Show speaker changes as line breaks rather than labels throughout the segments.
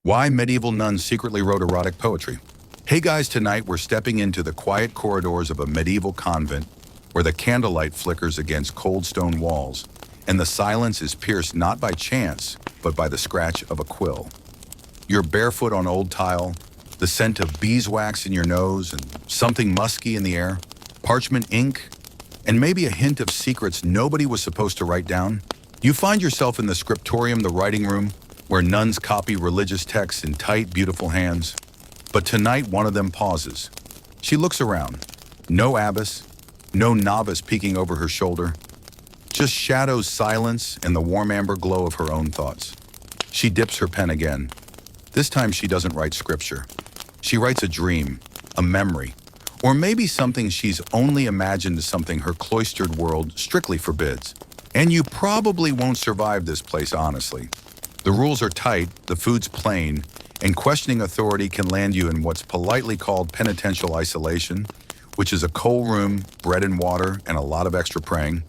Why medieval nuns secretly wrote erotic poetry. Hey guys, tonight we're stepping into the quiet corridors of a medieval convent where the candlelight flickers against cold stone walls and the silence is pierced not by chance, but by the scratch of a quill. You're barefoot on old tile, the scent of beeswax in your nose and something musky in the air, parchment ink, and maybe a hint of secrets nobody was supposed to write down. You find yourself in the scriptorium, the writing room, where nuns copy religious texts in tight, beautiful hands. But tonight, one of them pauses. She looks around. No abbess, no novice peeking over her shoulder. Just shadows, silence, and the warm amber glow of her own thoughts. She dips her pen again. This time she doesn't write scripture. She writes a dream, a memory, or maybe something she's only imagined, something her cloistered world strictly forbids. And you probably won't survive this place, honestly. The rules are tight, the food's plain, and questioning authority can land you in what's politely called penitential isolation, which is a cold room, bread and water, and a lot of extra praying.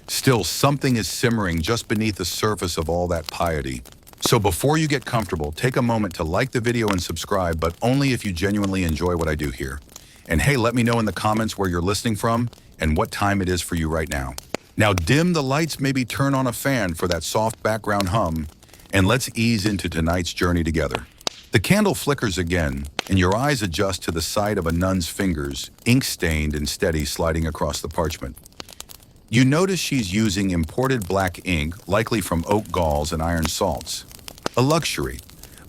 Still, something is simmering just beneath the surface of all that piety. So before you get comfortable, take a moment to like the video and subscribe, but only if you genuinely enjoy what I do here. And hey, let me know in the comments where you're listening from and what time it is for you right now. Now dim the lights, maybe turn on a fan for that soft background hum, and let's ease into tonight's journey together. The candle flickers again, and your eyes adjust to the sight of a nun's fingers, ink-stained and steady, sliding across the parchment. You notice she's using imported black ink, likely from oak galls and iron salts. A luxury.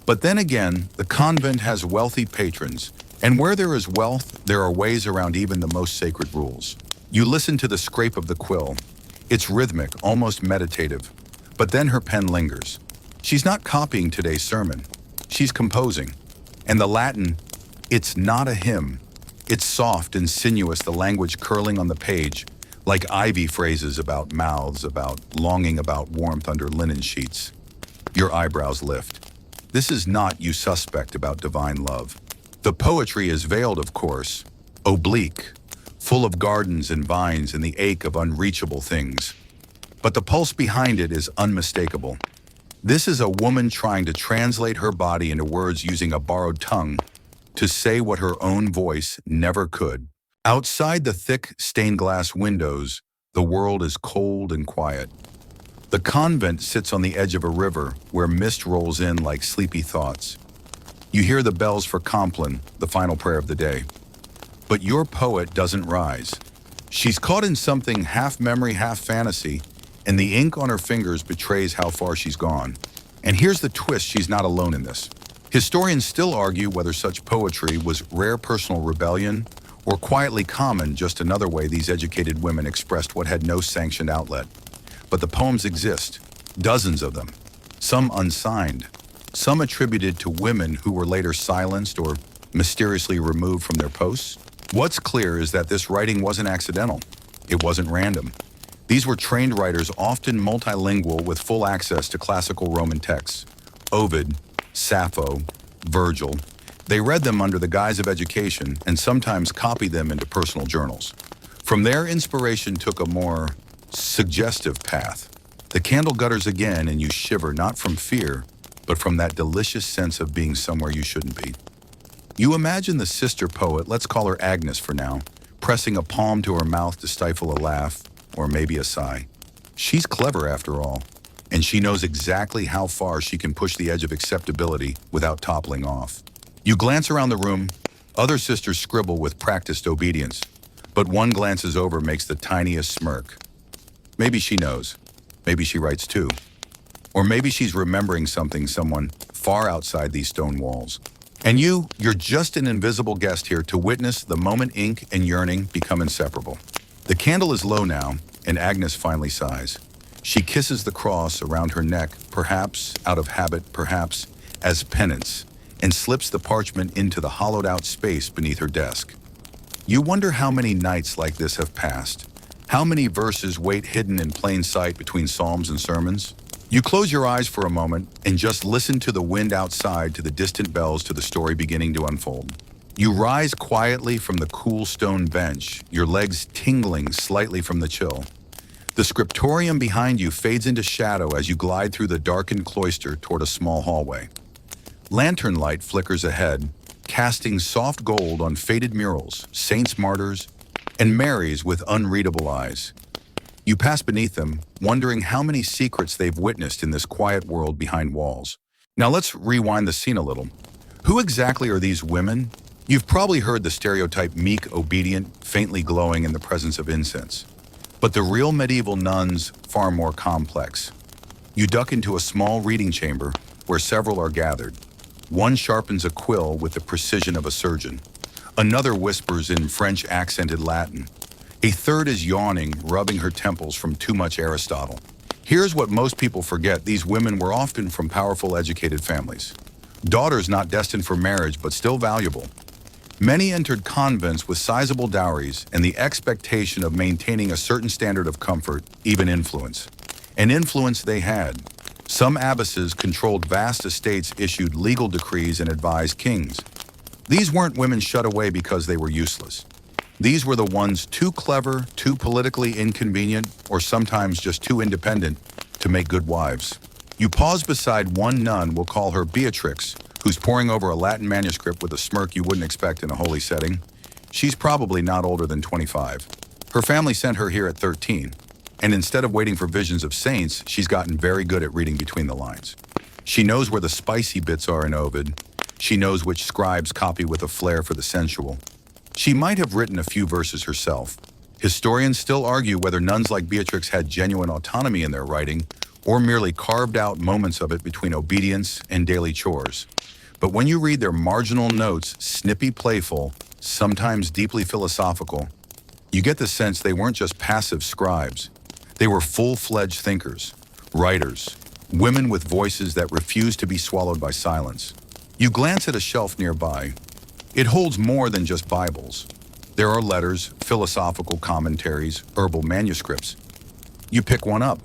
But then again, the convent has wealthy patrons, and where there is wealth, there are ways around even the most sacred rules. You listen to the scrape of the quill. It's rhythmic, almost meditative. But then her pen lingers. She's not copying today's sermon. She's composing. And the Latin, it's not a hymn. It's soft and sinuous, the language curling on the page, like ivy phrases about mouths, about longing, about warmth under linen sheets. Your eyebrows lift. This is not, you suspect, about divine love. The poetry is veiled, of course, oblique, full of gardens and vines and the ache of unreachable things. But the pulse behind it is unmistakable. This is a woman trying to translate her body into words using a borrowed tongue to say what her own voice never could. Outside the thick stained glass windows, the world is cold and quiet. The convent sits on the edge of a river where mist rolls in like sleepy thoughts. You hear the bells for Compline, the final prayer of the day. But your poet doesn't rise. She's caught in something half memory, half fantasy, and the ink on her fingers betrays how far she's gone. And here's the twist, she's not alone in this. Historians still argue whether such poetry was rare personal rebellion or quietly common, just another way these educated women expressed what had no sanctioned outlet. But the poems exist, dozens of them, some unsigned, some attributed to women who were later silenced or mysteriously removed from their posts. What's clear is that this writing wasn't accidental. It wasn't random. These were trained writers, often multilingual with full access to classical Roman texts. Ovid, Sappho, Virgil. They read them under the guise of education and sometimes copied them into personal journals. From there, inspiration took a more suggestive path. The candle gutters again and you shiver, not from fear, but from that delicious sense of being somewhere you shouldn't be. You imagine the sister poet, let's call her Agnes for now, pressing a palm to her mouth to stifle a laugh, or maybe a sigh. She's clever after all, and she knows exactly how far she can push the edge of acceptability without toppling off. You glance around the room. Other sisters scribble with practiced obedience, but one glances over makes the tiniest smirk. Maybe she knows. Maybe she writes too. Or maybe she's remembering something, someone far outside these stone walls. And you're just an invisible guest here to witness the moment ink and yearning become inseparable. The candle is low now, and Agnes finally sighs. She kisses the cross around her neck, perhaps out of habit, perhaps as penance, and slips the parchment into the hollowed-out space beneath her desk. You wonder how many nights like this have passed, how many verses wait hidden in plain sight between psalms and sermons. You close your eyes for a moment and just listen to the wind outside, to the distant bells, to the story beginning to unfold. You rise quietly from the cool stone bench, your legs tingling slightly from the chill. The scriptorium behind you fades into shadow as you glide through the darkened cloister toward a small hallway. Lantern light flickers ahead, casting soft gold on faded murals, saints, martyrs, and Marys with unreadable eyes. You pass beneath them, wondering how many secrets they've witnessed in this quiet world behind walls. Now let's rewind the scene a little. Who exactly are these women? You've probably heard the stereotype meek, obedient, faintly glowing in the presence of incense. But the real medieval nuns, far more complex. You duck into a small reading chamber where several are gathered. One sharpens a quill with the precision of a surgeon. Another whispers in French accented Latin. A third is yawning, rubbing her temples from too much Aristotle. Here's what most people forget: these women were often from powerful, educated families. Daughters not destined for marriage, but still valuable. Many entered convents with sizable dowries and the expectation of maintaining a certain standard of comfort, even influence. And influence they had. Some abbesses controlled vast estates, issued legal decrees, and advised kings. These weren't women shut away because they were useless. These were the ones too clever, too politically inconvenient, or sometimes just too independent to make good wives. You pause beside one nun, we'll call her Beatrix, who's poring over a Latin manuscript with a smirk you wouldn't expect in a holy setting. She's probably not older than 25. Her family sent her here at 13, and instead of waiting for visions of saints, she's gotten very good at reading between the lines. She knows where the spicy bits are in Ovid. She knows which scribes copy with a flair for the sensual. She might have written a few verses herself. Historians still argue whether nuns like Beatrix had genuine autonomy in their writing or merely carved out moments of it between obedience and daily chores. But when you read their marginal notes, snippy, playful, sometimes deeply philosophical, you get the sense they weren't just passive scribes. They were full-fledged thinkers, writers, women with voices that refused to be swallowed by silence. You glance at a shelf nearby. It holds more than just Bibles. There are letters, philosophical commentaries, herbal manuscripts. You pick one up.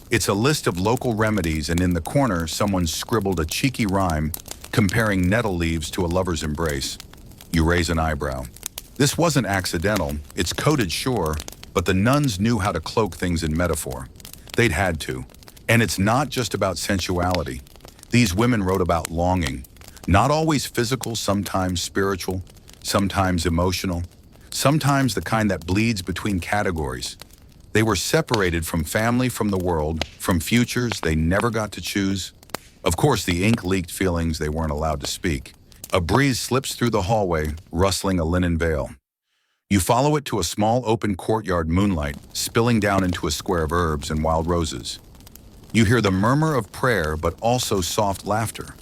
It's a list of local remedies, and in the corner, someone scribbled a cheeky rhyme comparing nettle leaves to a lover's embrace. You raise an eyebrow. This wasn't accidental. It's coded, sure, but the nuns knew how to cloak things in metaphor. They'd had to. And it's not just about sensuality. These women wrote about longing. Not always physical, sometimes spiritual, sometimes emotional, sometimes the kind that bleeds between categories. They were separated from family, from the world, from futures they never got to choose. Of course, the ink leaked feelings they weren't allowed to speak. A breeze slips through the hallway, rustling a linen veil. You follow it to a small open courtyard, moonlight spilling down into a square of herbs and wild roses. You hear the murmur of prayer, but also soft laughter.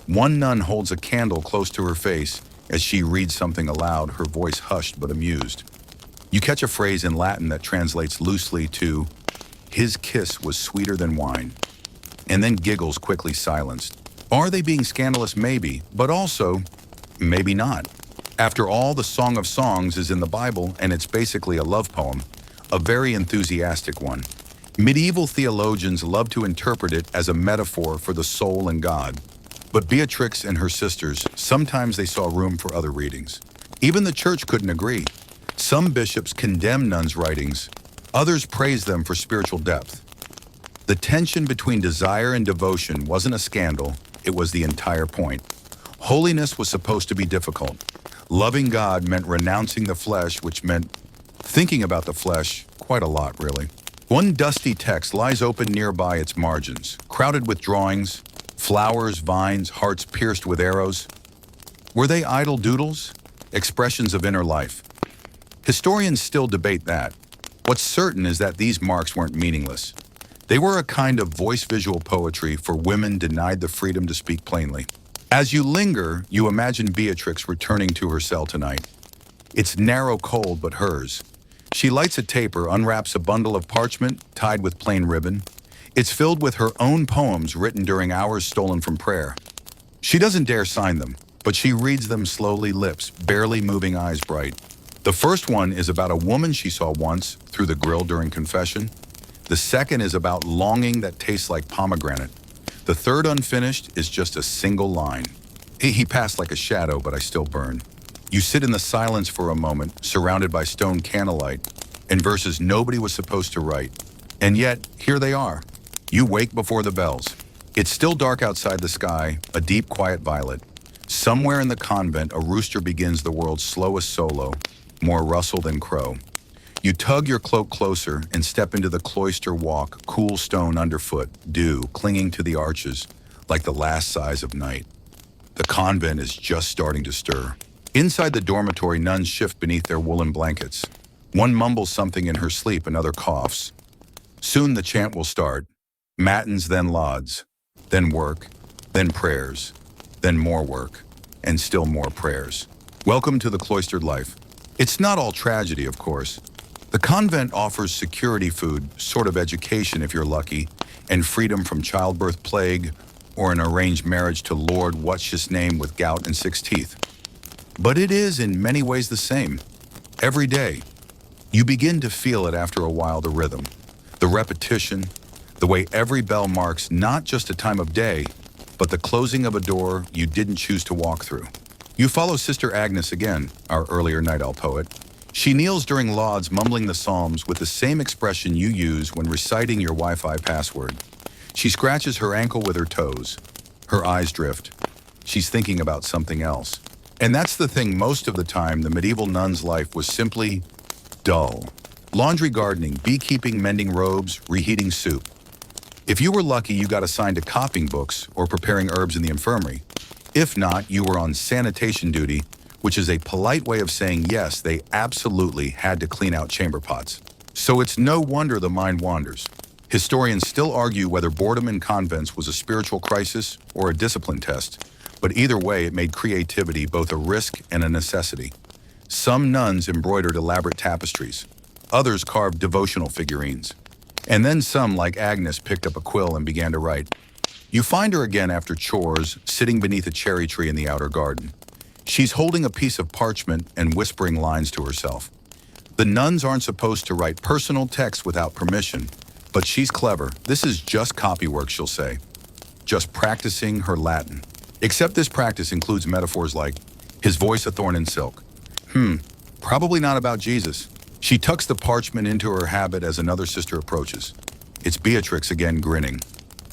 One nun holds a candle close to her face as she reads something aloud, her voice hushed but amused. You catch a phrase in Latin that translates loosely to, "His kiss was sweeter than wine," and then giggles, quickly silenced. Are they being scandalous? Maybe, but also, maybe not. After all, the Song of Songs is in the Bible, and it's basically a love poem, a very enthusiastic one. Medieval theologians love to interpret it as a metaphor for the soul and God. But Beatrix and her sisters, sometimes they saw room for other readings. Even the church couldn't agree. Some bishops condemned nuns' writings, others praised them for spiritual depth. The tension between desire and devotion wasn't a scandal, it was the entire point. Holiness was supposed to be difficult. Loving God meant renouncing the flesh, which meant thinking about the flesh quite a lot, really. One dusty text lies open nearby its margins, crowded with drawings, flowers, vines, hearts pierced with arrows. Were they idle doodles? Expressions of inner life? Historians still debate that. What's certain is that these marks weren't meaningless. They were a kind of voice-visual poetry for women denied the freedom to speak plainly. As you linger, you imagine Beatrix returning to her cell tonight. It's narrow, cold, but hers. She lights a taper, unwraps a bundle of parchment tied with plain ribbon. It's filled with her own poems written during hours stolen from prayer. She doesn't dare sign them, but she reads them slowly, lips barely moving, eyes bright. The first one is about a woman she saw once through the grill during confession. The second is about longing that tastes like pomegranate. The third, unfinished, is just a single line. He passed like a shadow, but I still burn. You sit in the silence for a moment, surrounded by stone candlelight, and verses nobody was supposed to write. And yet, here they are. You wake before the bells. It's still dark outside the sky, a deep, quiet violet. Somewhere in the convent, a rooster begins the world's slowest solo, more rustle than crow. You tug your cloak closer and step into the cloister walk, cool stone underfoot, dew clinging to the arches, like the last sighs of night. The convent is just starting to stir. Inside the dormitory, nuns shift beneath their woolen blankets. One mumbles something in her sleep, another coughs. Soon the chant will start. Matins, then lauds, then work, then prayers, then more work, and still more prayers. Welcome to the cloistered life. It's not all tragedy, of course. The convent offers security food, sort of education if you're lucky, and freedom from childbirth plague or an arranged marriage to Lord What's-His-Name with gout and 6 teeth. But it is in many ways the same. Every day, you begin to feel it after a while, the rhythm, the repetition, the way every bell marks not just a time of day, but the closing of a door you didn't choose to walk through. You follow Sister Agnes again, our earlier night owl poet. She kneels during lauds, mumbling the psalms with the same expression you use when reciting your Wi-Fi password. She scratches her ankle with her toes. Her eyes drift. She's thinking about something else. And that's the thing, most of the time, the medieval nun's life was simply dull. Laundry, gardening, beekeeping, mending robes, reheating soup. If you were lucky, you got assigned to copying books or preparing herbs in the infirmary. If not, you were on sanitation duty, which is a polite way of saying yes, they absolutely had to clean out chamber pots. So it's no wonder the mind wanders. Historians still argue whether boredom in convents was a spiritual crisis or a discipline test, but either way, it made creativity both a risk and a necessity. Some nuns embroidered elaborate tapestries. Others carved devotional figurines. And then some, like Agnes, picked up a quill and began to write. You find her again after chores, sitting beneath a cherry tree in the outer garden. She's holding a piece of parchment and whispering lines to herself. The nuns aren't supposed to write personal texts without permission, but she's clever. This is just copywork, she'll say. Just practicing her Latin. Except this practice includes metaphors like, his voice a thorn in silk. Probably not about Jesus. She tucks the parchment into her habit as another sister approaches. It's Beatrix again, grinning.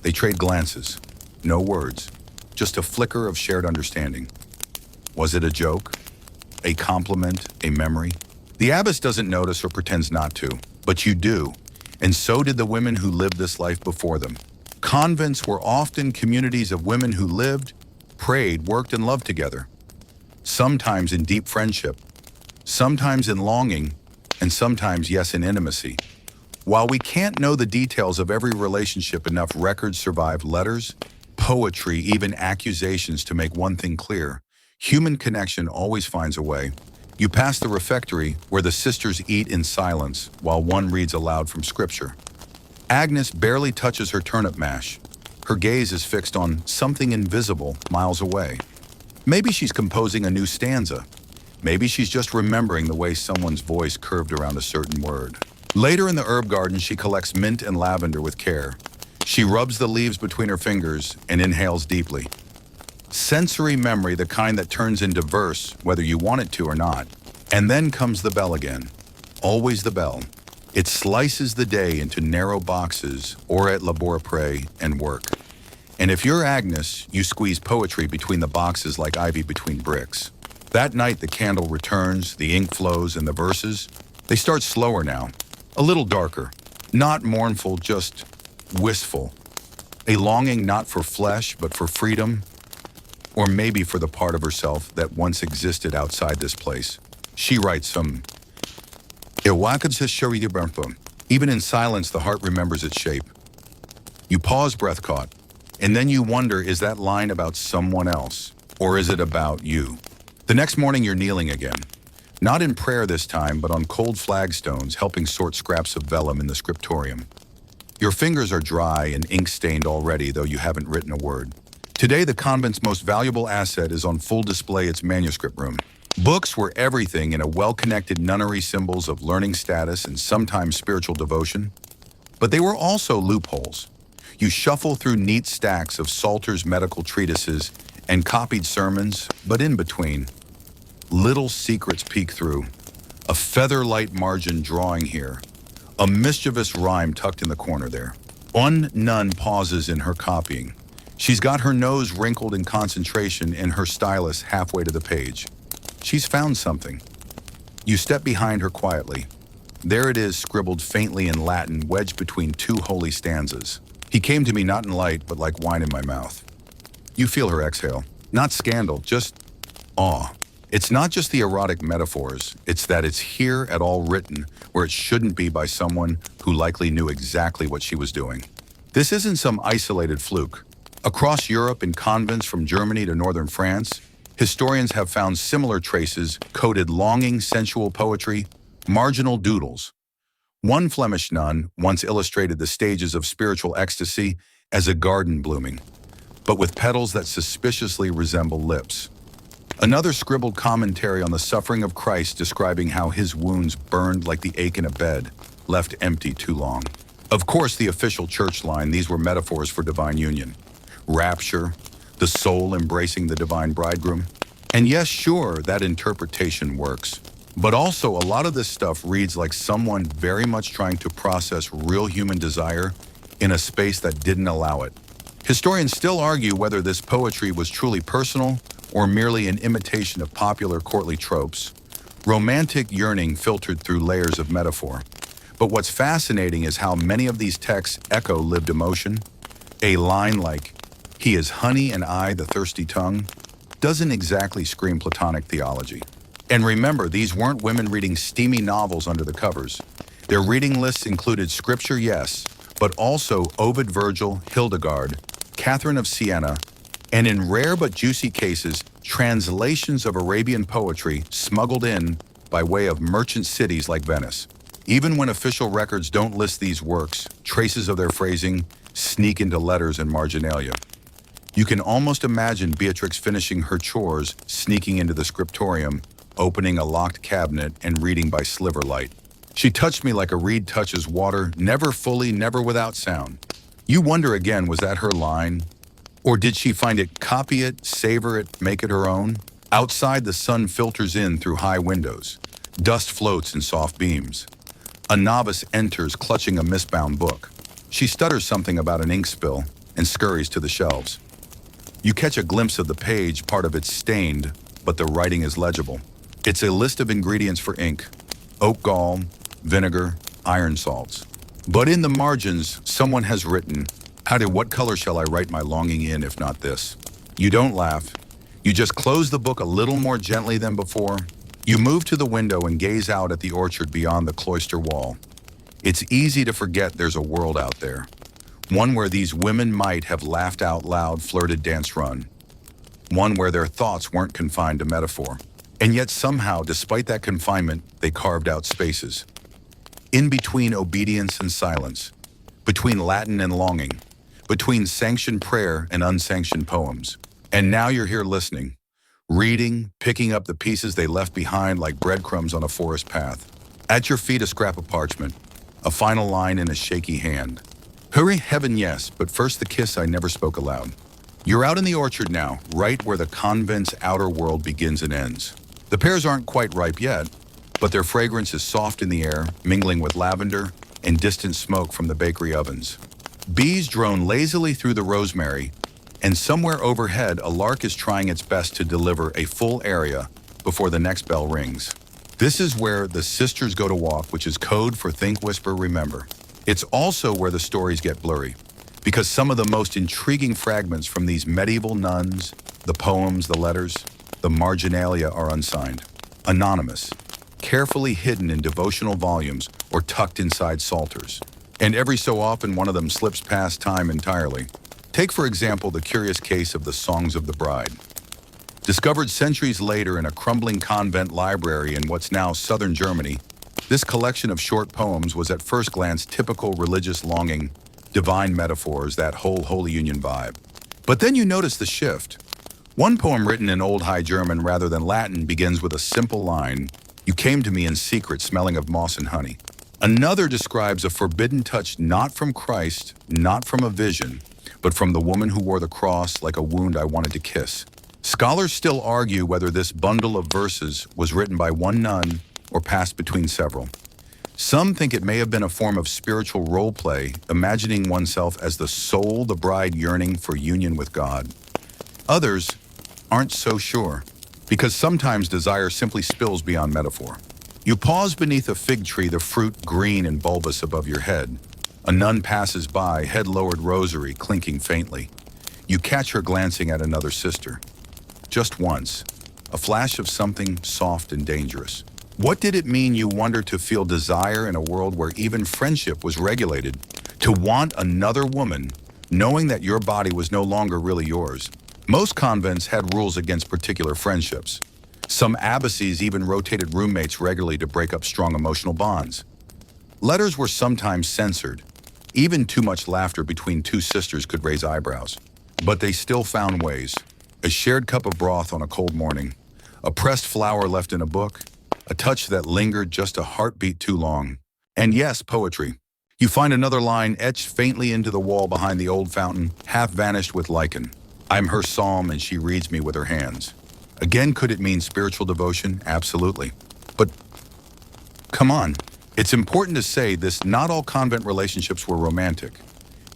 They trade glances. No words. Just a flicker of shared understanding. Was it a joke? A compliment? A memory? The abbess doesn't notice or pretends not to, but you do. And so did the women who lived this life before them. Convents were often communities of women who lived, prayed, worked, and loved together. Sometimes in deep friendship, sometimes in longing, and sometimes, yes, in intimacy. While we can't know the details of every relationship, enough records survive letters, poetry, even accusations to make one thing clear. Human connection always finds a way. You pass the refectory where the sisters eat in silence while one reads aloud from scripture. Agnes barely touches her turnip mash. Her gaze is fixed on something invisible miles away. Maybe she's composing a new stanza. Maybe she's just remembering the way someone's voice curved around a certain word. Later in the herb garden, she collects mint and lavender with care. She rubs the leaves between her fingers and inhales deeply. Sensory memory, the kind that turns into verse, whether you want it to or not. And then comes the bell again. Always the bell. It slices the day into narrow boxes, or at labor pray, and work. And if you're Agnes, you squeeze poetry between the boxes like ivy between bricks. That night, the candle returns, the ink flows, and the verses, they start slower now, a little darker. Not mournful, just wistful. A longing not for flesh, but for freedom, or maybe for the part of herself that once existed outside this place. She writes some, even in silence, the heart remembers its shape. You pause, breath caught, and then you wonder, is that line about someone else, or is it about you? The next morning, you're kneeling again. Not in prayer this time, but on cold flagstones, helping sort scraps of vellum in the scriptorium. Your fingers are dry and ink-stained already, though you haven't written a word. Today, the convent's most valuable asset is on full display, its manuscript room. Books were everything in a well-connected nunnery, symbols of learning status and sometimes spiritual devotion. But they were also loopholes. You shuffle through neat stacks of Salter's medical treatises and copied sermons, but in between, little secrets peek through. A feather-light margin drawing here, a mischievous rhyme tucked in the corner there. One nun pauses in her copying, She's got her nose wrinkled in concentration and her stylus halfway to the page. She's found something. You step behind her quietly. There it is, scribbled faintly in Latin, wedged between two holy stanzas. He came to me not in light, but like wine in my mouth. You feel her exhale. Not scandal, just awe. It's not just the erotic metaphors, it's that it's here at all written where it shouldn't be by someone who likely knew exactly what she was doing. This isn't some isolated fluke. Across Europe, in convents from Germany to northern France, historians have found similar traces, coded longing, sensual poetry, marginal doodles. One Flemish nun once illustrated the stages of spiritual ecstasy as a garden blooming, but with petals that suspiciously resemble lips. Another scribbled commentary on the suffering of Christ, describing how his wounds burned like the ache in a bed, left empty too long. Of course, the official church line, these were metaphors for divine union. Rapture, the soul embracing the divine bridegroom. And yes, sure, that interpretation works. But also, a lot of this stuff reads like someone very much trying to process real human desire in a space that didn't allow it. Historians still argue whether this poetry was truly personal or merely an imitation of popular courtly tropes. Romantic yearning filtered through layers of metaphor. But what's fascinating is how many of these texts echo lived emotion. A line like, "He is honey and I the thirsty tongue," doesn't exactly scream Platonic theology. And remember, these weren't women reading steamy novels under the covers. Their reading lists included scripture, yes, but also Ovid, Virgil, Hildegard, Catherine of Siena, and in rare but juicy cases, translations of Arabian poetry smuggled in by way of merchant cities like Venice. Even when official records don't list these works, traces of their phrasing sneak into letters and marginalia. You can almost imagine Beatrix finishing her chores, sneaking into the scriptorium, opening a locked cabinet, and reading by sliver light. She touched me like a reed touches water, never fully, never without sound. You wonder again, was that her line? Or did she find it, copy it, savor it, make it her own? Outside, the sun filters in through high windows. Dust floats in soft beams. A novice enters clutching a misbound book. She stutters something about an ink spill and scurries to the shelves. You catch a glimpse of the page, part of it stained, but the writing is legible. It's a list of ingredients for ink: oak gall, vinegar, iron salts. But in the margins, someone has written, what color shall I write my longing in if not this? You don't laugh. You just close the book a little more gently than before. You move to the window and gaze out at the orchard beyond the cloister wall. It's easy to forget there's a world out there. One where these women might have laughed out loud, flirted, danced, run. One where their thoughts weren't confined to metaphor. And yet somehow, despite that confinement, they carved out spaces. In between obedience and silence. Between Latin and longing. Between sanctioned prayer and unsanctioned poems. And now you're here listening, reading, picking up the pieces they left behind like breadcrumbs on a forest path. At your feet, a scrap of parchment, a final line in a shaky hand. Hurry, heaven, yes, but first the kiss I never spoke aloud. You're out in the orchard now, right where the convent's outer world begins and ends. The pears aren't quite ripe yet, but their fragrance is soft in the air, mingling with lavender and distant smoke from the bakery ovens. Bees drone lazily through the rosemary, and somewhere overhead, a lark is trying its best to deliver a full area before the next bell rings. This is where the sisters go to walk, which is code for think, whisper, remember. It's also where the stories get blurry, because some of the most intriguing fragments from these medieval nuns, the poems, the letters, the marginalia are unsigned, anonymous, carefully hidden in devotional volumes or tucked inside psalters. And every so often, one of them slips past time entirely. Take, for example, the curious case of the Songs of the Bride. Discovered centuries later in a crumbling convent library in what's now southern Germany, this collection of short poems was at first glance typical religious longing, divine metaphors, that whole Holy Union vibe. But then you notice the shift. One poem written in Old High German rather than Latin begins with a simple line, "You came to me in secret, smelling of moss and honey." Another describes a forbidden touch not from Christ, not from a vision, but from the woman who wore the cross like a wound I wanted to kiss. Scholars still argue whether this bundle of verses was written by one nun or passed between several. Some think it may have been a form of spiritual role play, imagining oneself as the soul, the bride yearning for union with God. Others aren't so sure, because sometimes desire simply spills beyond metaphor. You pause beneath a fig tree, the fruit green and bulbous above your head. A nun passes by, head lowered, rosary clinking faintly. You catch her glancing at another sister. Just once, a flash of something soft and dangerous. What did it mean, you wonder, to feel desire in a world where even friendship was regulated? To want another woman, knowing that your body was no longer really yours? Most convents had rules against particular friendships. Some abbacies even rotated roommates regularly to break up strong emotional bonds. Letters were sometimes censored. Even too much laughter between two sisters could raise eyebrows. But they still found ways. A shared cup of broth on a cold morning, a pressed flower left in a book, a touch that lingered just a heartbeat too long. And yes, poetry. You find another line etched faintly into the wall behind the old fountain, half vanished with lichen. I'm her psalm and she reads me with her hands. Again, could it mean spiritual devotion? Absolutely. But come on. It's important to say this: not all convent relationships were romantic.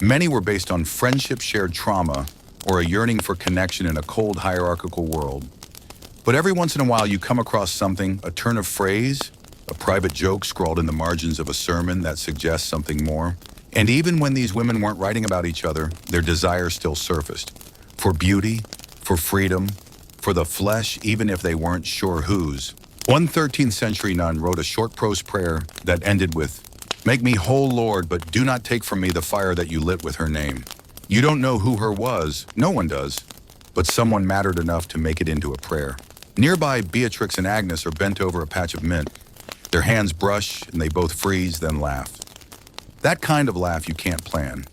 Many were based on friendship, shared trauma, or a yearning for connection in a cold, hierarchical world. But every once in a while you come across something, a turn of phrase, a private joke scrawled in the margins of a sermon that suggests something more. And even when these women weren't writing about each other, their desire still surfaced. For beauty, for freedom, for the flesh, even if they weren't sure whose. One 13th century nun wrote a short prose prayer that ended with, "Make me whole, Lord, but do not take from me the fire that you lit with her name." You don't know who her was, no one does, but someone mattered enough to make it into a prayer. Nearby, Beatrix and Agnes are bent over a patch of mint. Their hands brush and they both freeze, then laugh. That kind of laugh you can't plan.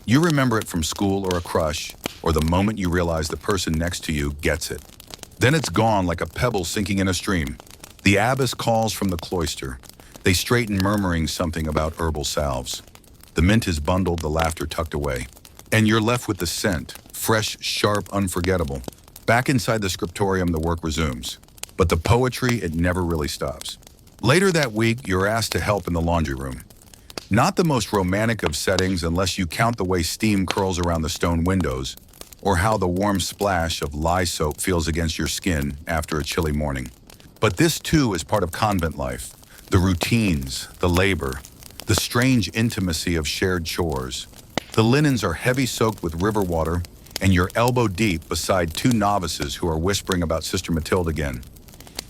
You remember it from school or a crush, or the moment you realize the person next to you gets it. Then it's gone like a pebble sinking in a stream. The abbess calls from the cloister. They straighten, murmuring something about herbal salves. The mint is bundled, the laughter tucked away. And you're left with the scent, fresh, sharp, unforgettable. Back inside the scriptorium, the work resumes. But the poetry, it never really stops. Later that week, you're asked to help in the laundry room. Not the most romantic of settings unless you count the way steam curls around the stone windows, or how the warm splash of lye soap feels against your skin after a chilly morning. But this too is part of convent life. The routines, the labor, the strange intimacy of shared chores. The linens are heavy soaked with river water, and you're elbow deep beside two novices who are whispering about Sister Mathilde again.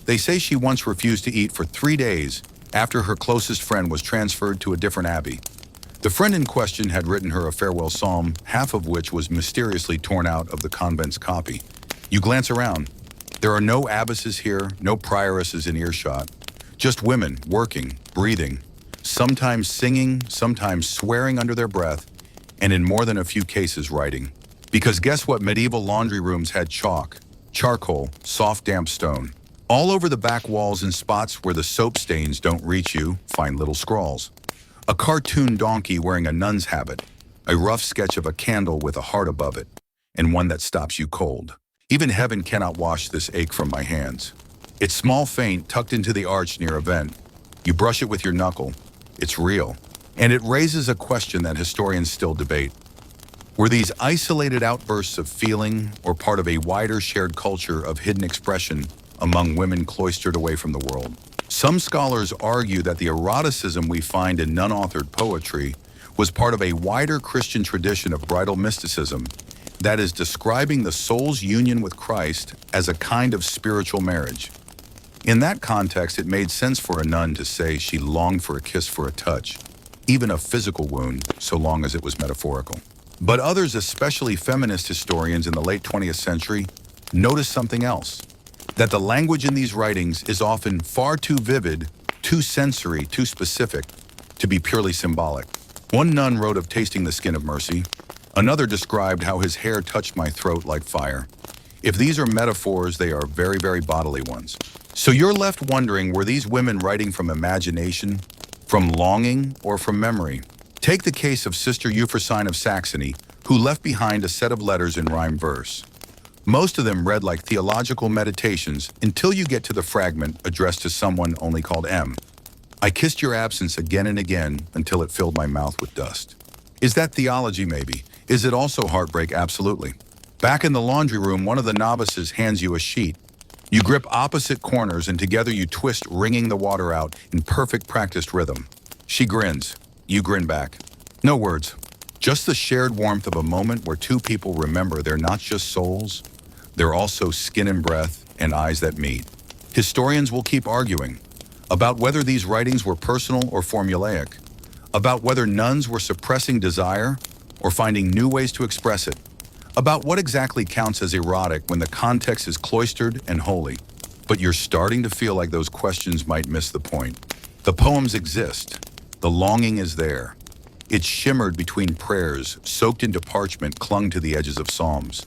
They say she once refused to eat for 3 days after her closest friend was transferred to a different abbey. The friend in question had written her a farewell psalm, half of which was mysteriously torn out of the convent's copy. You glance around. There are no abbesses here, no prioresses in earshot. Just women, working, breathing, sometimes singing, sometimes swearing under their breath, and in more than a few cases writing. Because guess what medieval laundry rooms had? Chalk, charcoal, soft damp stone. All over the back walls, in spots where the soap stains don't reach you, find little scrawls. A cartoon donkey wearing a nun's habit, a rough sketch of a candle with a heart above it, and one that stops you cold. Even heaven cannot wash this ache from my hands. It's small, faint, tucked into the arch near a vent. You brush it with your knuckle. It's real. And it raises a question that historians still debate. Were these isolated outbursts of feeling or part of a wider shared culture of hidden expression among women cloistered away from the world? Some scholars argue that the eroticism we find in nun-authored poetry was part of a wider Christian tradition of bridal mysticism that is describing the soul's union with Christ as a kind of spiritual marriage. In that context, it made sense for a nun to say she longed for a kiss, for a touch, even a physical wound, so long as it was metaphorical. But others, especially feminist historians in the late 20th century, noticed something else. That the language in these writings is often far too vivid, too sensory, too specific, to be purely symbolic. One nun wrote of tasting the skin of mercy. Another described how his hair touched my throat like fire. If these are metaphors, they are very, very bodily ones. So you're left wondering, were these women writing from imagination, from longing, or from memory? Take the case of Sister Euphrosyne of Saxony, who left behind a set of letters in rhyme verse. Most of them read like theological meditations until you get to the fragment addressed to someone only called M. I kissed your absence again and again until it filled my mouth with dust. Is that theology, maybe? Is it also heartbreak? Absolutely. Back in the laundry room, one of the novices hands you a sheet. You grip opposite corners and together you twist, wringing the water out in perfect practiced rhythm. She grins. You grin back. No words. Just the shared warmth of a moment where two people remember they're not just souls, they're also skin and breath and eyes that meet. Historians will keep arguing about whether these writings were personal or formulaic, about whether nuns were suppressing desire or finding new ways to express it, about what exactly counts as erotic when the context is cloistered and holy. But you're starting to feel like those questions might miss the point. The poems exist. The longing is there. It shimmered between prayers, soaked into parchment, clung to the edges of psalms.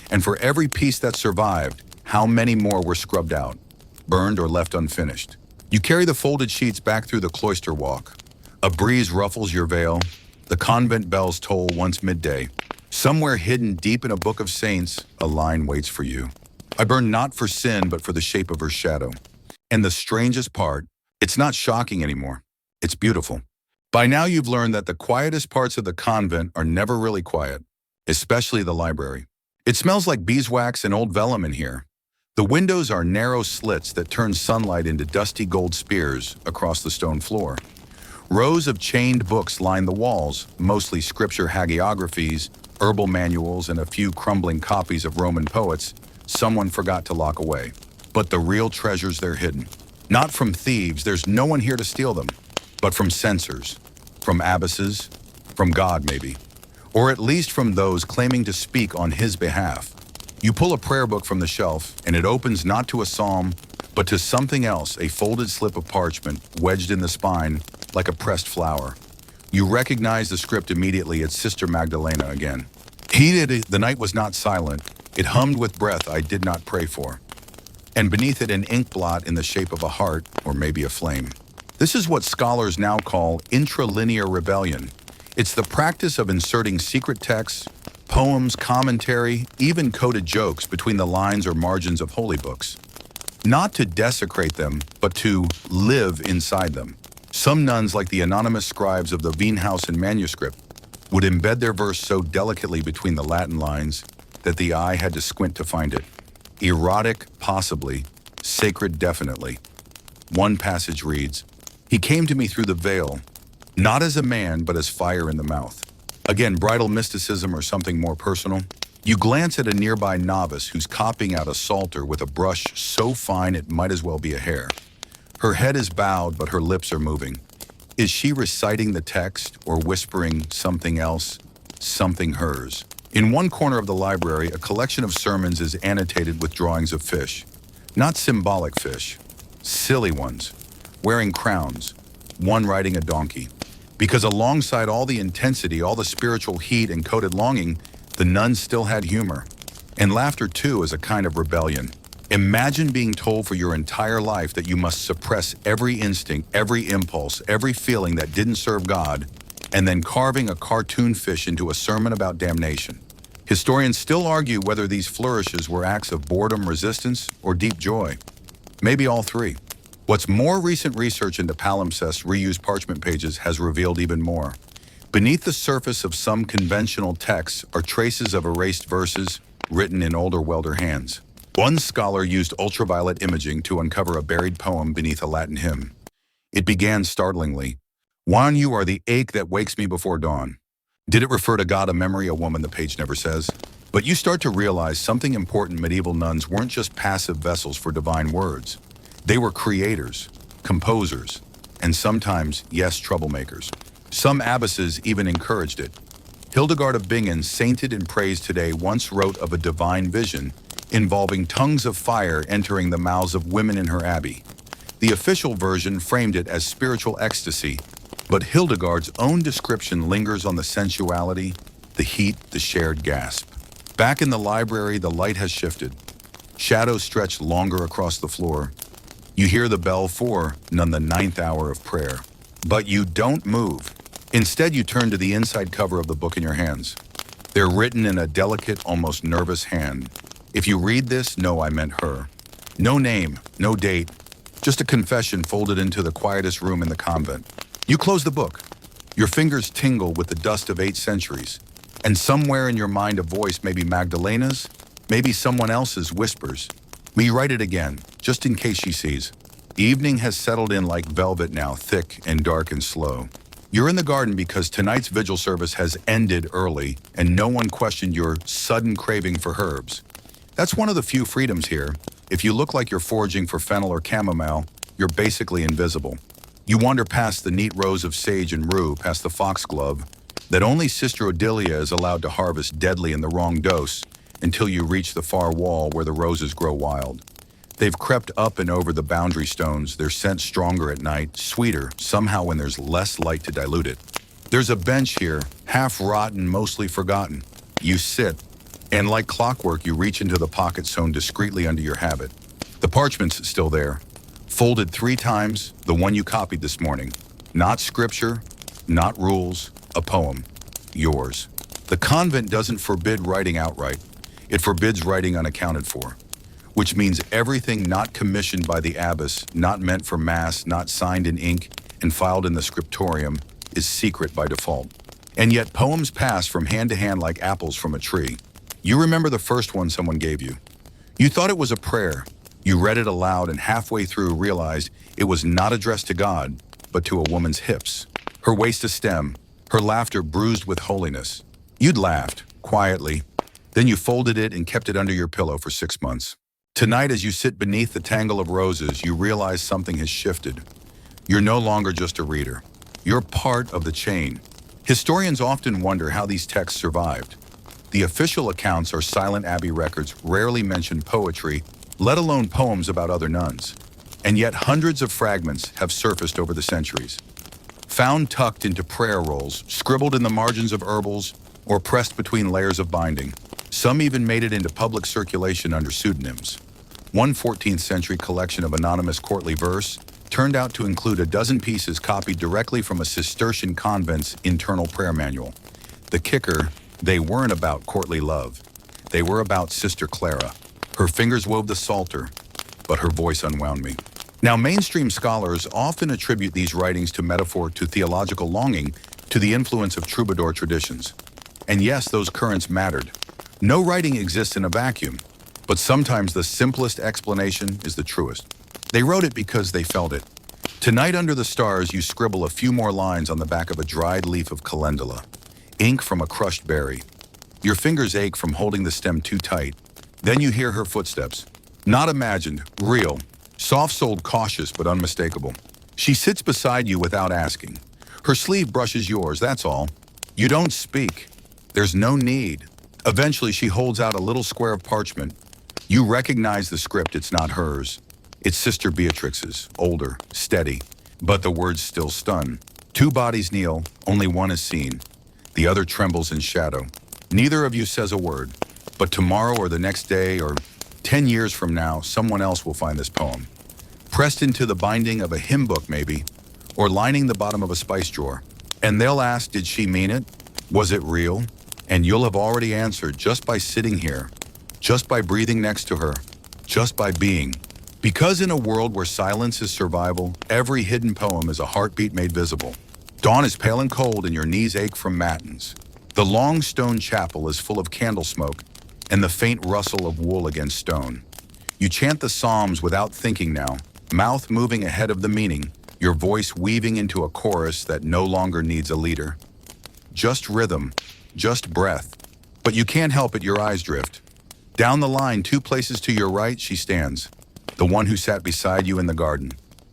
And for every piece that survived, how many more were scrubbed out, burned or left unfinished? You carry the folded sheets back through the cloister walk. A breeze ruffles your veil. The convent bells toll once midday. Somewhere hidden deep in a book of saints, a line waits for you. I burn not for sin, but for the shape of her shadow. And the strangest part, it's not shocking anymore. It's beautiful. By now you've learned that the quietest parts of the convent are never really quiet, especially the library. It smells like beeswax and old vellum in here. The windows are narrow slits that turn sunlight into dusty gold spears across the stone floor. Rows of chained books line the walls, mostly scripture hagiographies, herbal manuals, and a few crumbling copies of Roman poets someone forgot to lock away. But the real treasures, they're hidden. Not from thieves, there's no one here to steal them, but from censors, from abbesses, from God maybe, or at least from those claiming to speak on his behalf. You pull a prayer book from the shelf, and it opens not to a psalm, but to something else, a folded slip of parchment wedged in the spine like a pressed flower. You recognize the script immediately. It's Sister Magdalena again. Heated, the night was not silent. It hummed with breath I did not pray for. And beneath it, an ink blot in the shape of a heart, or maybe a flame. This is what scholars now call intralinear rebellion. It's the practice of inserting secret texts, poems, commentary, even coded jokes between the lines or margins of holy books. Not to desecrate them, but to live inside them. Some nuns, like the anonymous scribes of the Wienhausen manuscript, would embed their verse so delicately between the Latin lines that the eye had to squint to find it. Erotic, possibly. Sacred, definitely. One passage reads, "He came to me through the veil, not as a man, but as fire in the mouth." Again, bridal mysticism or something more personal. You glance at a nearby novice who's copying out a psalter with a brush so fine it might as well be a hair. Her head is bowed, but her lips are moving. Is she reciting the text or whispering something else, something hers? In one corner of the library, a collection of sermons is annotated with drawings of fish. Not symbolic fish, silly ones, wearing crowns, one riding a donkey. Because alongside all the intensity, all the spiritual heat and coded longing, the nuns still had humor. And laughter too is a kind of rebellion. Imagine being told for your entire life that you must suppress every instinct, every impulse, every feeling that didn't serve God, and then carving a cartoon fish into a sermon about damnation. Historians still argue whether these flourishes were acts of boredom, resistance, or deep joy. Maybe all three. What's more, recent research into palimpsest reused parchment pages has revealed even more. Beneath the surface of some conventional texts are traces of erased verses written in older welder hands. One scholar used ultraviolet imaging to uncover a buried poem beneath a Latin hymn. It began startlingly, "Juan, you are the ache that wakes me before dawn." Did it refer to God, a memory, a woman? The page never says. But you start to realize something important. Medieval nuns weren't just passive vessels for divine words. They were creators, composers, and sometimes, yes, troublemakers. Some abbesses even encouraged it. Hildegard of Bingen, sainted and praised today, once wrote of a divine vision involving tongues of fire entering the mouths of women in her abbey. The official version framed it as spiritual ecstasy, but Hildegard's own description lingers on the sensuality, the heat, the shared gasp. Back in the library, the light has shifted. Shadows stretch longer across the floor. You hear the bell for, none the 9th hour of prayer. But you don't move. Instead, you turn to the inside cover of the book in your hands. They're written in a delicate, almost nervous hand. If you read this, know I meant her. No name, no date, Just a confession folded into the quietest room in the convent. You close the book. Your fingers tingle with the dust of 8 centuries. And somewhere in your mind a voice, maybe Magdalena's, maybe someone else's, whispers. Will you write it again, just in case she sees? The evening has settled in like velvet now, thick and dark and slow. You're in the garden because tonight's vigil service has ended early and no one questioned your sudden craving for herbs. That's one of the few freedoms here. If you look like you're foraging for fennel or chamomile, you're basically invisible. You wander past the neat rows of sage and rue, past the foxglove that only Sister Odilia is allowed to harvest deadly in the wrong dose, until you reach the far wall where the roses grow wild. They've crept up and over the boundary stones, their scent stronger at night, sweeter somehow when there's less light to dilute it. There's a bench here, half rotten, mostly forgotten. You sit, and like clockwork you reach into the pocket sewn discreetly under your habit. The parchment's still there, folded 3 times, the one you copied this morning. Not scripture, not rules, a poem. Yours. The convent doesn't forbid writing outright. It forbids writing unaccounted for, which means everything not commissioned by the abbess, not meant for mass, not signed in ink and filed in the scriptorium, is secret by default. And yet poems pass from hand to hand like apples from a tree. You remember the first one someone gave you. You thought it was a prayer. You read it aloud and halfway through realized it was not addressed to God, but to a woman's hips. Her waist a stem, her laughter bruised with holiness. You'd laughed, quietly. Then you folded it and kept it under your pillow for 6 months. Tonight, as you sit beneath the tangle of roses, you realize something has shifted. You're no longer just a reader. You're part of the chain. Historians often wonder how these texts survived. The official accounts are silent abbey records, rarely mention poetry, let alone poems about other nuns. And yet hundreds of fragments have surfaced over the centuries. Found tucked into prayer rolls, scribbled in the margins of herbals, or pressed between layers of binding. Some even made it into public circulation under pseudonyms. One 14th century collection of anonymous courtly verse turned out to include a dozen pieces copied directly from a Cistercian convent's internal prayer manual. The kicker, they weren't about courtly love. They were about Sister Clara. Her fingers wove the psalter, but her voice unwound me. Now, mainstream scholars often attribute these writings to metaphor, to theological longing, to the influence of troubadour traditions. And yes, those currents mattered. No writing exists in a vacuum, but sometimes the simplest explanation is the truest. They wrote it because they felt it. Tonight under the stars, you scribble a few more lines on the back of a dried leaf of calendula, ink from a crushed berry. Your fingers ache from holding the stem too tight. Then you hear her footsteps. Not imagined, real, soft-souled, cautious, but unmistakable. She sits beside you without asking. Her sleeve brushes yours, that's all. You don't speak. There's no need. Eventually, she holds out a little square of parchment. You recognize the script, it's not hers. It's Sister Beatrix's, older, steady, but the words still stun. 2 bodies kneel, only one is seen. The other trembles in shadow. Neither of you says a word, but tomorrow or the next day or 10 years from now, someone else will find this poem. Pressed into the binding of a hymn book maybe, or lining the bottom of a spice drawer. And they'll ask, did she mean it? Was it real? And you'll have already answered just by sitting here, just by breathing next to her, just by being. Because in a world where silence is survival, every hidden poem is a heartbeat made visible. Dawn is pale and cold and your knees ache from matins. The long stone chapel is full of candle smoke and the faint rustle of wool against stone. You chant the Psalms without thinking now, mouth moving ahead of the meaning, your voice weaving into a chorus that no longer needs a leader. Just rhythm, just breath. But you can't help it, your eyes drift. Down the line, 2 places to your right, she stands. The one who sat beside you in the garden.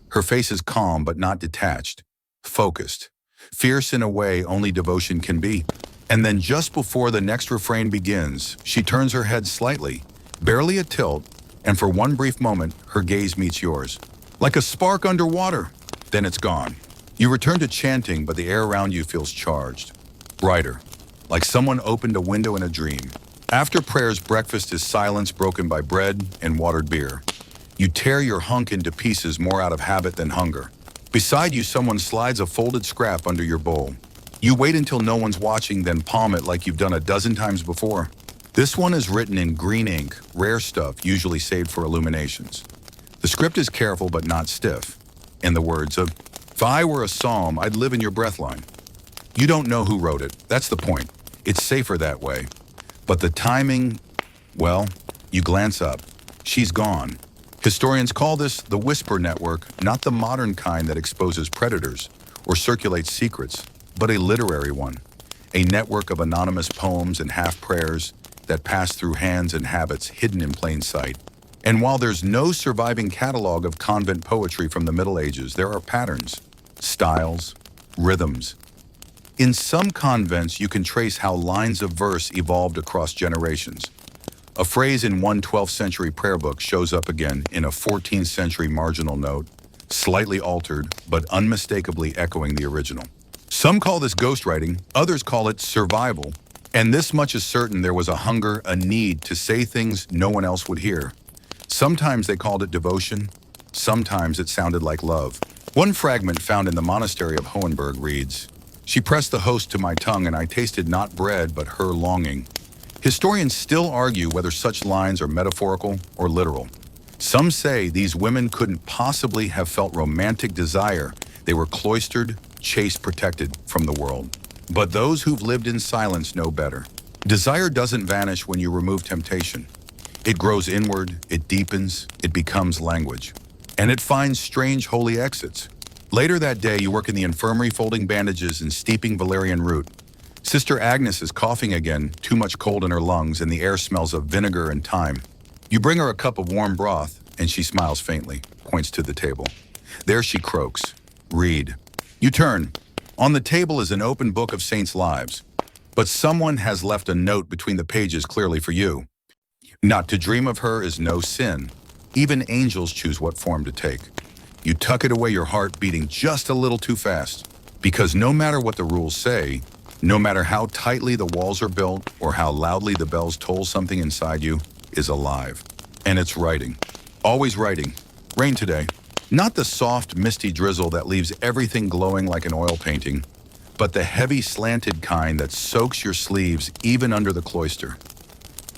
Her face is calm but not detached, focused, fierce in a way only devotion can be. And then just before the next refrain begins, she turns her head slightly, barely a tilt, and for one brief moment, her gaze meets yours. Like a spark underwater, then it's gone. You return to chanting, but the air around you feels charged, brighter, like someone opened a window in a dream. After prayers, breakfast is silence broken by bread and watered beer. You tear your hunk into pieces more out of habit than hunger. Beside you, someone slides a folded scrap under your bowl. You wait until no one's watching, then palm it like you've done a dozen times before. This one is written in green ink, rare stuff, usually saved for illuminations. The script is careful but not stiff. In the words of, "If I were a psalm, I'd live in your breath line." You don't know who wrote it. That's the point. It's safer that way. But the timing, well, you glance up. She's gone. Historians call this the whisper network, not the modern kind that exposes predators or circulates secrets, but a literary one. A network of anonymous poems and half-prayers that pass through hands and habits hidden in plain sight. And while there's no surviving catalog of convent poetry from the Middle Ages, there are patterns, styles, rhythms. In some convents, you can trace how lines of verse evolved across generations. A phrase in one 12th century prayer book shows up again in a 14th century marginal note, slightly altered, but unmistakably echoing the original. Some call this ghostwriting, others call it survival. And this much is certain: there was a hunger, a need to say things no one else would hear. Sometimes they called it devotion, sometimes it sounded like love. One fragment found in the monastery of Hohenberg reads, "She pressed the host to my tongue, and I tasted not bread, but her longing." Historians still argue whether such lines are metaphorical or literal. Some say these women couldn't possibly have felt romantic desire. They were cloistered, chaste, protected from the world. But those who've lived in silence know better. Desire doesn't vanish when you remove temptation. It grows inward, it deepens, it becomes language. And it finds strange holy exits. Later that day, you work in the infirmary folding bandages and steeping valerian root. Sister Agnes is coughing again, too much cold in her lungs, and the air smells of vinegar and thyme. You bring her a cup of warm broth, and she smiles faintly, points to the table. There she croaks. "Read." You turn. On the table is an open book of saints' lives. But someone has left a note between the pages clearly for you. Not to dream of her is no sin. Even angels choose what form to take. You tuck it away, your heart beating just a little too fast. Because no matter what the rules say, no matter how tightly the walls are built or how loudly the bells toll, something inside you is alive. And it's writing. Always writing. Rain today. Not the soft, misty drizzle that leaves everything glowing like an oil painting, but the heavy, slanted kind that soaks your sleeves even under the cloister.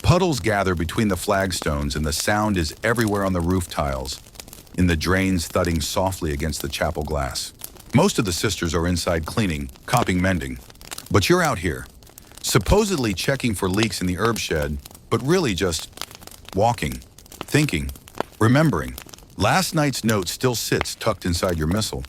Puddles gather between the flagstones, and the sound is everywhere on the roof tiles, in the drains thudding softly against the chapel glass. Most of the sisters are inside cleaning, copying, mending. But you're out here, supposedly checking for leaks in the herb shed, but really just walking, thinking, remembering. Last night's note still sits tucked inside your missal.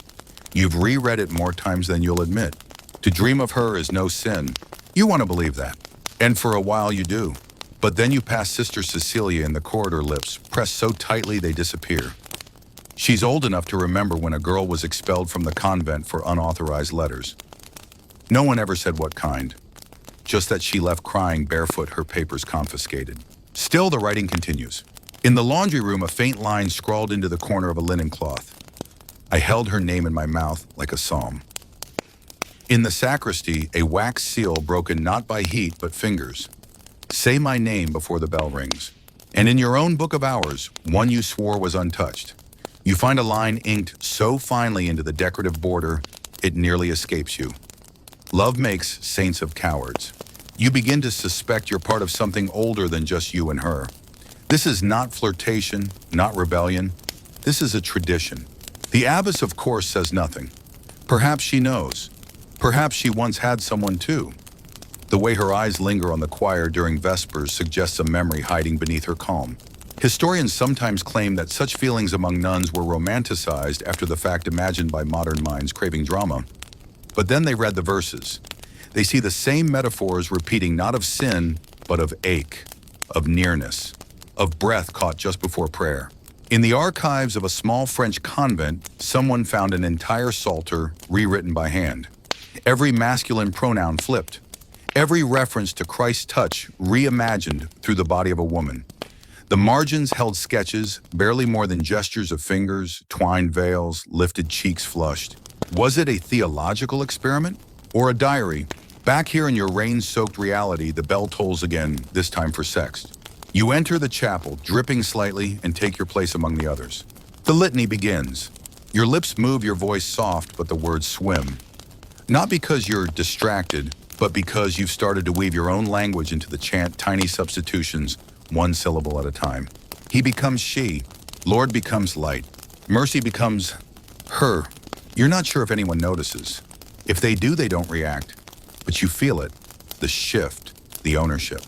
You've reread it more times than you'll admit. To dream of her is no sin. You want to believe that. And for a while you do. But then you pass Sister Cecilia in the corridor, lips pressed so tightly they disappear. She's old enough to remember when a girl was expelled from the convent for unauthorized letters. No one ever said what kind. Just that she left crying barefoot, her papers confiscated. Still, the writing continues. In the laundry room, a faint line scrawled into the corner of a linen cloth. I held her name in my mouth like a psalm. In the sacristy, a wax seal broken not by heat but fingers. Say my name before the bell rings. And in your own book of hours, one you swore was untouched. You find a line inked so finely into the decorative border, it nearly escapes you. Love makes saints of cowards. You begin to suspect you're part of something older than just you and her. This is not flirtation, not rebellion. This is a tradition. The abbess, of course, says nothing. Perhaps she knows. Perhaps she once had someone too. The way her eyes linger on the choir during Vespers suggests a memory hiding beneath her calm. Historians sometimes claim that such feelings among nuns were romanticized after the fact, imagined by modern minds craving drama. But then they read the verses. They see the same metaphors repeating, not of sin, but of ache, of nearness, of breath caught just before prayer. In the archives of a small French convent, someone found an entire psalter rewritten by hand. Every masculine pronoun flipped. Every reference to Christ's touch reimagined through the body of a woman. The margins held sketches, barely more than gestures of fingers, twined veils, lifted cheeks flushed. Was it a theological experiment or a diary? Back here in your rain-soaked reality, the bell tolls again, this time for sext. You enter the chapel, dripping slightly, and take your place among the others. The litany begins. Your lips move, your voice soft, but the words swim. Not because you're distracted, but because you've started to weave your own language into the chant, tiny substitutions, one syllable at a time. He becomes she. Lord becomes light. Mercy becomes her. You're not sure if anyone notices. If they do, they don't react. But you feel it. The shift, the ownership.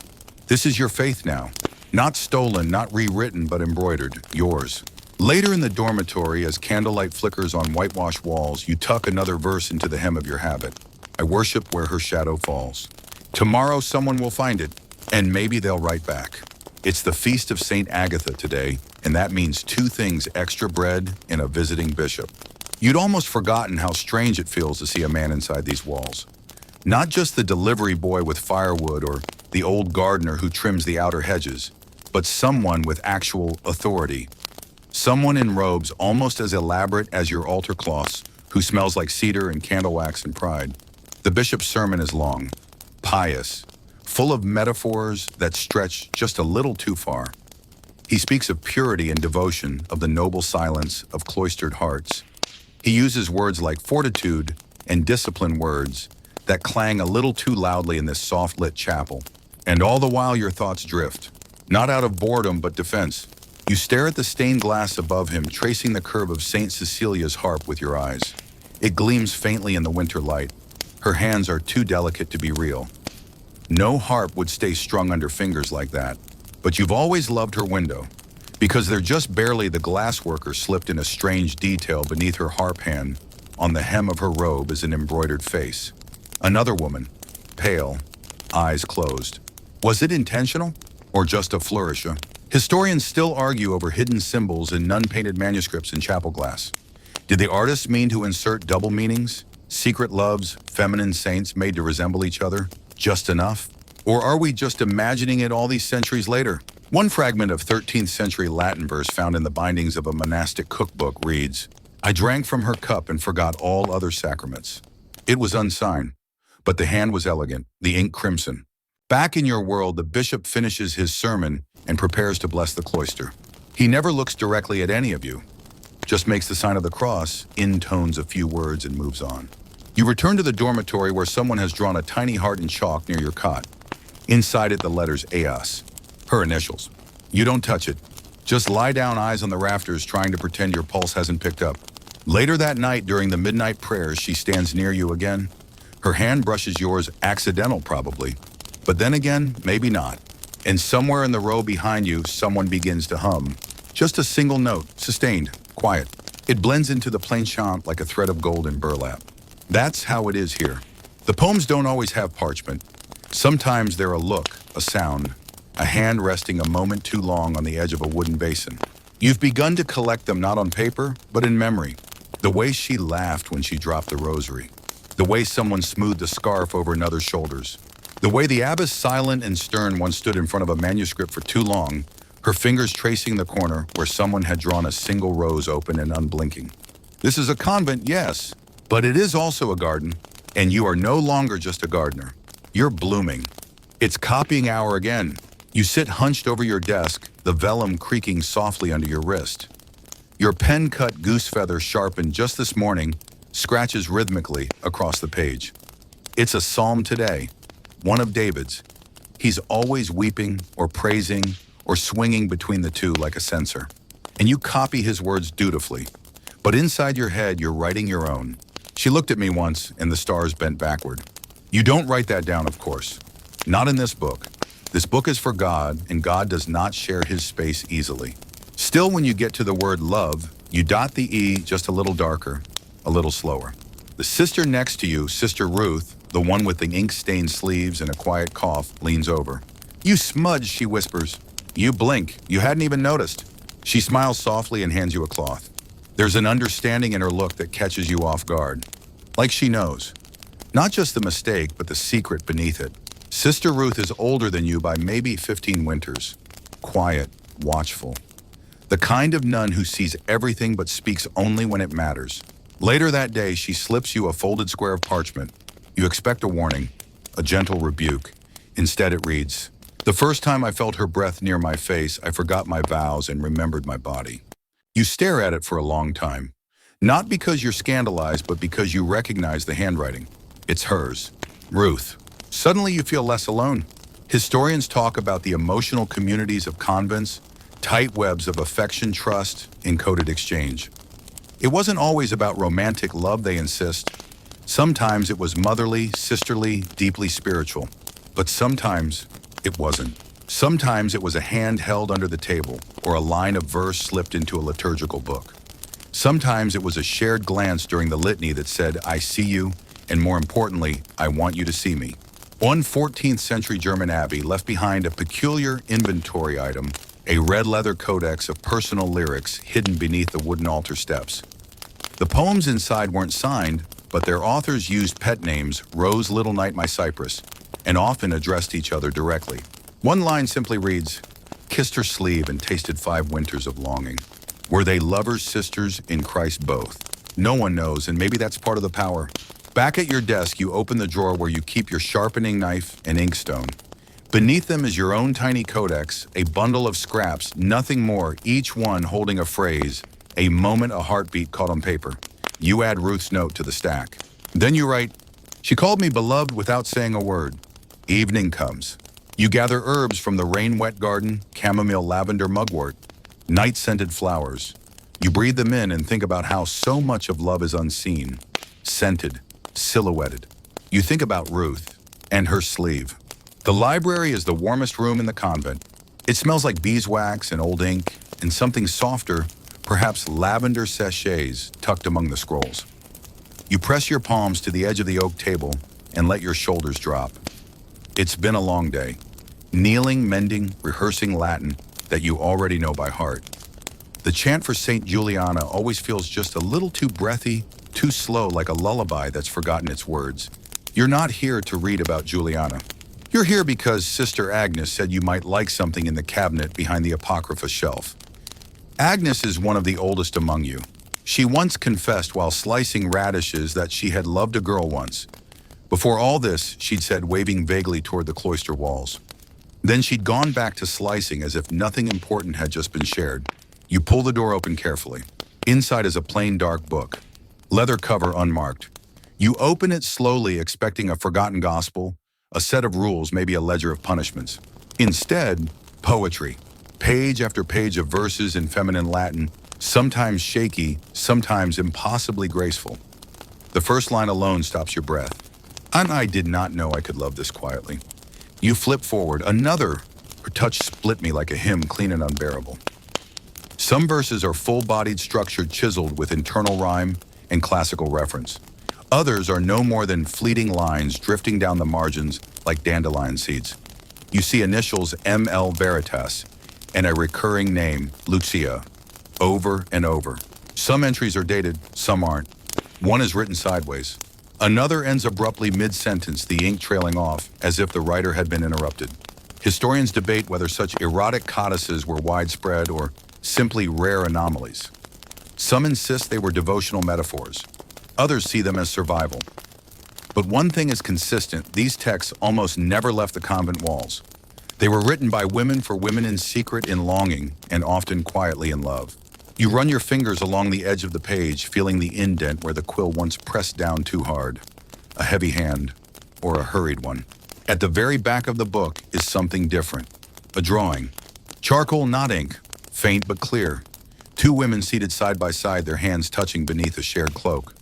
This is your faith now. Not stolen, not rewritten, but embroidered. Yours. Later in the dormitory, as candlelight flickers on whitewashed walls, you tuck another verse into the hem of your habit. I worship where her shadow falls. Tomorrow someone will find it, and maybe they'll write back. It's the feast of St. Agatha today, and that means two things: extra bread and a visiting bishop. You'd almost forgotten how strange it feels to see a man inside these walls. Not just the delivery boy with firewood or the old gardener who trims the outer hedges, but someone with actual authority. Someone in robes almost as elaborate as your altar cloths, who smells like cedar and candle wax and pride. The bishop's sermon is long, pious, full of metaphors that stretch just a little too far. He speaks of purity and devotion, of the noble silence of cloistered hearts. He uses words like fortitude and discipline, words that clang a little too loudly in this soft-lit chapel. And all the while your thoughts drift, not out of boredom but defense. You stare at the stained glass above him, tracing the curve of St. Cecilia's harp with your eyes. It gleams faintly in the winter light. Her hands are too delicate to be real. No harp would stay strung under fingers like that. But you've always loved her window, because they're just barely the glassworker slipped in a strange detail beneath her harp hand. On the hem of her robe is an embroidered face. Another woman, pale, eyes closed. Was it intentional, or just a flourish? Historians still argue over hidden symbols in nun-painted manuscripts in chapel glass. Did the artists mean to insert double meanings? Secret loves, feminine saints made to resemble each other? Just enough? Or are we just imagining it all these centuries later? One fragment of 13th century Latin verse found in the bindings of a monastic cookbook reads, "I drank from her cup and forgot all other sacraments." It was unsigned, but the hand was elegant, the ink crimson. Back in your world, the bishop finishes his sermon and prepares to bless the cloister. He never looks directly at any of you, just makes the sign of the cross, intones a few words, and moves on. You return to the dormitory where someone has drawn a tiny heart in chalk near your cot. Inside it, the letters EOS, her initials. You don't touch it. Just lie down, eyes on the rafters, trying to pretend your pulse hasn't picked up. Later that night, during the midnight prayers, she stands near you again. Her hand brushes yours, accidental probably. But then again, maybe not. And somewhere in the row behind you, someone begins to hum. Just a single note, sustained, quiet. It blends into the plain chant like a thread of gold in burlap. That's how it is here. The poems don't always have parchment. Sometimes they're a look, a sound, a hand resting a moment too long on the edge of a wooden basin. You've begun to collect them not on paper, but in memory. The way she laughed when she dropped the rosary. The way someone smoothed a scarf over another's shoulders. The way the abbess, silent and stern, once stood in front of a manuscript for too long, her fingers tracing the corner where someone had drawn a single rose open and unblinking. This is a convent, yes, but it is also a garden, and you are no longer just a gardener. You're blooming. It's copying hour again. You sit hunched over your desk, the vellum creaking softly under your wrist. Your pen-cut goose feather, sharpened just this morning, scratches rhythmically across the page. It's a psalm today, one of David's. He's always weeping or praising or swinging between the two like a censer. And you copy his words dutifully. But inside your head, you're writing your own. She looked at me once, and the stars bent backward. You don't write that down, of course. Not in this book. This book is for God, and God does not share his space easily. Still, when you get to the word love, you dot the E just a little darker, a little slower. The sister next to you, Sister Ruth, the one with the ink-stained sleeves and a quiet cough, leans over. "You smudge," she whispers. You blink. You hadn't even noticed. She smiles softly and hands you a cloth. There's an understanding in her look that catches you off guard. Like she knows. Not just the mistake, but the secret beneath it. Sister Ruth is older than you by maybe 15 winters. Quiet, watchful. The kind of nun who sees everything but speaks only when it matters. Later that day, she slips you a folded square of parchment. You expect a warning, a gentle rebuke. Instead it reads, "The first time I felt her breath near my face, I forgot my vows and remembered my body." You stare at it for a long time. Not because you're scandalized, but because you recognize the handwriting. It's hers. Ruth. Suddenly you feel less alone. Historians talk about the emotional communities of convents, tight webs of affection, trust, encoded exchange. It wasn't always about romantic love, they insist. Sometimes it was motherly, sisterly, deeply spiritual. But sometimes it wasn't. Sometimes it was a hand held under the table or a line of verse slipped into a liturgical book. Sometimes it was a shared glance during the litany that said, I see you, and more importantly, I want you to see me. One 14th century German abbey left behind a peculiar inventory item, a red leather codex of personal lyrics hidden beneath the wooden altar steps. The poems inside weren't signed, but their authors used pet names, Rose, Little Night, My Cypress, and often addressed each other directly. One line simply reads, kissed her sleeve and tasted 5 winters of longing. Were they lovers, sisters, in Christ both? No one knows, and maybe that's part of the power. Back at your desk, you open the drawer where you keep your sharpening knife and inkstone. Beneath them is your own tiny codex, a bundle of scraps, nothing more, each one holding a phrase, a moment, a heartbeat caught on paper. You add Ruth's note to the stack. Then you write, she called me beloved without saying a word. Evening comes. You gather herbs from the rain-wet garden, chamomile, lavender, mugwort, night-scented flowers. You breathe them in and think about how so much of love is unseen, scented, silhouetted. You think about Ruth and her sleeve. The library is the warmest room in the convent. It smells like beeswax and old ink and something softer, perhaps lavender sachets tucked among the scrolls. You press your palms to the edge of the oak table and let your shoulders drop. It's been a long day. Kneeling, mending, rehearsing Latin that you already know by heart. The chant for St. Juliana always feels just a little too breathy, too slow, like a lullaby that's forgotten its words. You're not here to read about Juliana. You're here because Sister Agnes said you might like something in the cabinet behind the Apocrypha shelf. Agnes is one of the oldest among you. She once confessed while slicing radishes that she had loved a girl once. Before all this, she'd said, waving vaguely toward the cloister walls. Then she'd gone back to slicing as if nothing important had just been shared. You pull the door open carefully. Inside is a plain dark book. Leather cover unmarked. You open it slowly, expecting a forgotten gospel, a set of rules, maybe a ledger of punishments. Instead, poetry. Page after page of verses in feminine Latin, sometimes shaky, sometimes impossibly graceful. The first line alone stops your breath. And I did not know I could love this quietly. You flip forward. Another. Her touch split me like a hymn, clean and unbearable. Some verses are full-bodied, structured, chiseled with internal rhyme and classical reference. Others are no more than fleeting lines drifting down the margins like dandelion seeds. You see initials M.L. Veritas and a recurring name, Lucia, over and over. Some entries are dated, some aren't. One is written sideways. Another ends abruptly mid-sentence, the ink trailing off, as if the writer had been interrupted. Historians debate whether such erotic codices were widespread or simply rare anomalies. Some insist they were devotional metaphors. Others see them as survival. But one thing is consistent, these texts almost never left the convent walls. They were written by women for women in secret, in longing, and often quietly in love. You run your fingers along the edge of the page, feeling the indent where the quill once pressed down too hard. A heavy hand, or a hurried one. At the very back of the book is something different. A drawing. Charcoal, not ink. Faint but clear. 2 women seated side by side, their hands touching beneath a shared cloak.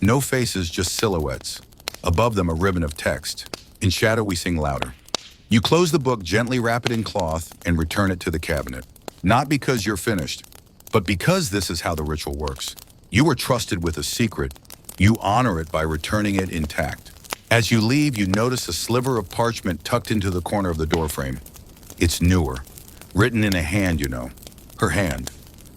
No faces, just silhouettes. Above them, a ribbon of text. In shadow, we sing louder. You close the book, gently wrap it in cloth, and return it to the cabinet. Not because you're finished, but because this is how the ritual works. You were trusted with a secret. You honor it by returning it intact. As you leave, you notice a sliver of parchment tucked into the corner of the doorframe. It's newer. Written in a hand, you know. Her hand.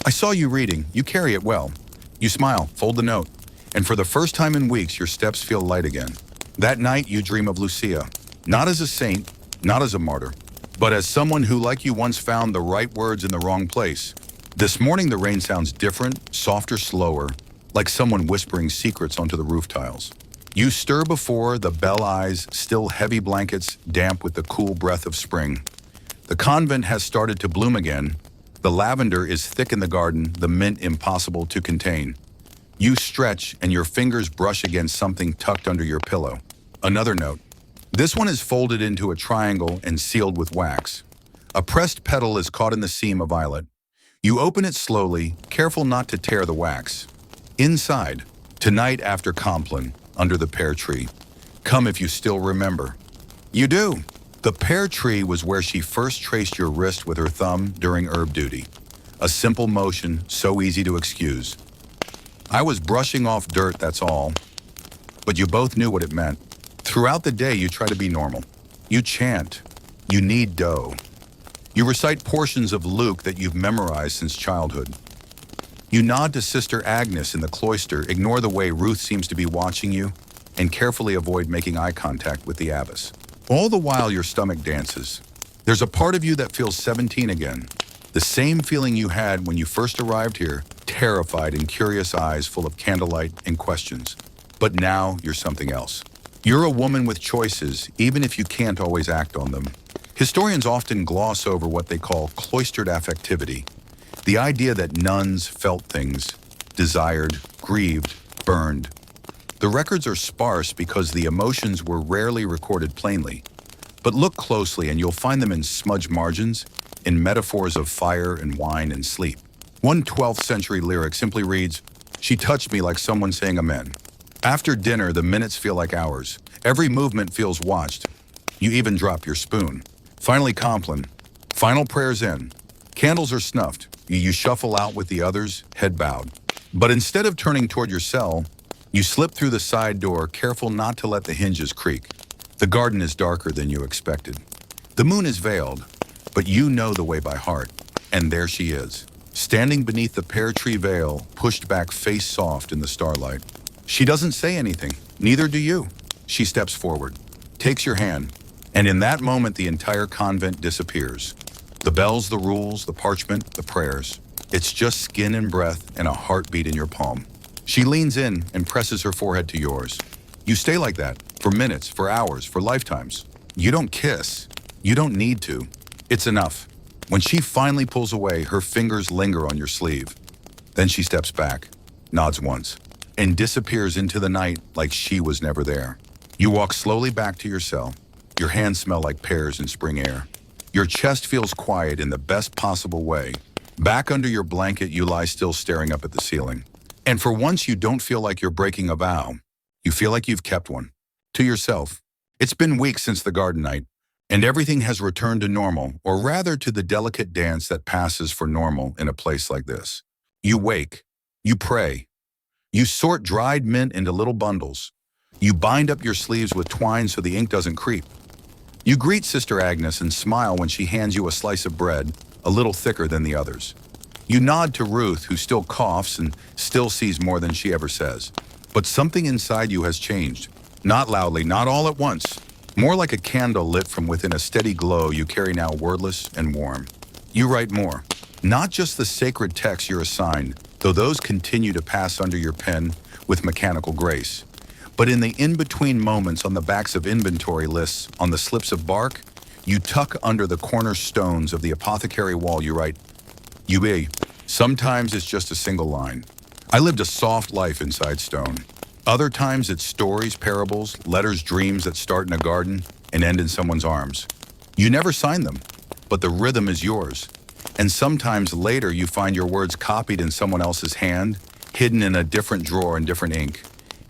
I saw you reading. You carry it well. You smile, fold the note, and for the first time in weeks, your steps feel light again. That night, you dream of Lucia. Not as a saint, not as a martyr, but as someone who, like you, once found the right words in the wrong place. This morning, the rain sounds different, softer, slower, like someone whispering secrets onto the roof tiles. You stir before, the bell eyes, still heavy blankets, damp with the cool breath of spring. The convent has started to bloom again. The lavender is thick in the garden, the mint impossible to contain. You stretch and your fingers brush against something tucked under your pillow. Another note. This one is folded into a triangle and sealed with wax. A pressed petal is caught in the seam of violet. You open it slowly, careful not to tear the wax. Inside, tonight after Compline, under the pear tree. Come if you still remember. You do. The pear tree was where she first traced your wrist with her thumb during herb duty. A simple motion, so easy to excuse. I was brushing off dirt, that's all. But you both knew what it meant. Throughout the day, you try to be normal. You chant. You knead dough. You recite portions of Luke that you've memorized since childhood. You nod to Sister Agnes in the cloister, ignore the way Ruth seems to be watching you, and carefully avoid making eye contact with the abbess. All the while, your stomach dances. There's a part of you that feels 17 again. The same feeling you had when you first arrived here, terrified and curious eyes full of candlelight and questions. But now, you're something else. You're a woman with choices, even if you can't always act on them. Historians often gloss over what they call cloistered affectivity, the idea that nuns felt things, desired, grieved, burned. The records are sparse because the emotions were rarely recorded plainly. But look closely and you'll find them in smudged margins, in metaphors of fire and wine and sleep. One 12th century lyric simply reads, "She touched me like someone saying amen." After dinner, the minutes feel like hours. Every movement feels watched. You even drop your spoon. Finally, Compline. Final prayers in. Candles are snuffed. You shuffle out with the others, head bowed. But instead of turning toward your cell, you slip through the side door, careful not to let the hinges creak. The garden is darker than you expected. The moon is veiled, but you know the way by heart. And there she is, standing beneath the pear tree veil, pushed back face soft in the starlight. She doesn't say anything, neither do you. She steps forward, takes your hand, and in that moment the entire convent disappears. The bells, the rules, the parchment, the prayers. It's just skin and breath and a heartbeat in your palm. She leans in and presses her forehead to yours. You stay like that, for minutes, for hours, for lifetimes. You don't kiss. You don't need to. It's enough. When she finally pulls away, her fingers linger on your sleeve. Then she steps back, nods once, and disappears into the night like she was never there. You walk slowly back to your cell. Your hands smell like pears in spring air. Your chest feels quiet in the best possible way. Back under your blanket, you lie still staring up at the ceiling. And for once, you don't feel like you're breaking a vow. You feel like you've kept one. To yourself. It's been weeks since the garden night, and everything has returned to normal, or rather to the delicate dance that passes for normal in a place like this. You wake. You pray. You sort dried mint into little bundles. You bind up your sleeves with twine so the ink doesn't creep. You greet Sister Agnes and smile when she hands you a slice of bread, a little thicker than the others. You nod to Ruth, who still coughs and still sees more than she ever says. But something inside you has changed. Not loudly, not all at once. More like a candle lit from within a steady glow you carry now wordless and warm. You write more. Not just the sacred texts you're assigned, though those continue to pass under your pen with mechanical grace. But in the in-between moments on the backs of inventory lists, on the slips of bark, you tuck under the corner stones of the apothecary wall you write, "UB." Sometimes it's just a single line. I lived a soft life inside stone. Other times it's stories, parables, letters, dreams that start in a garden and end in someone's arms. You never sign them, but the rhythm is yours. And sometimes later you find your words copied in someone else's hand, hidden in a different drawer in different ink,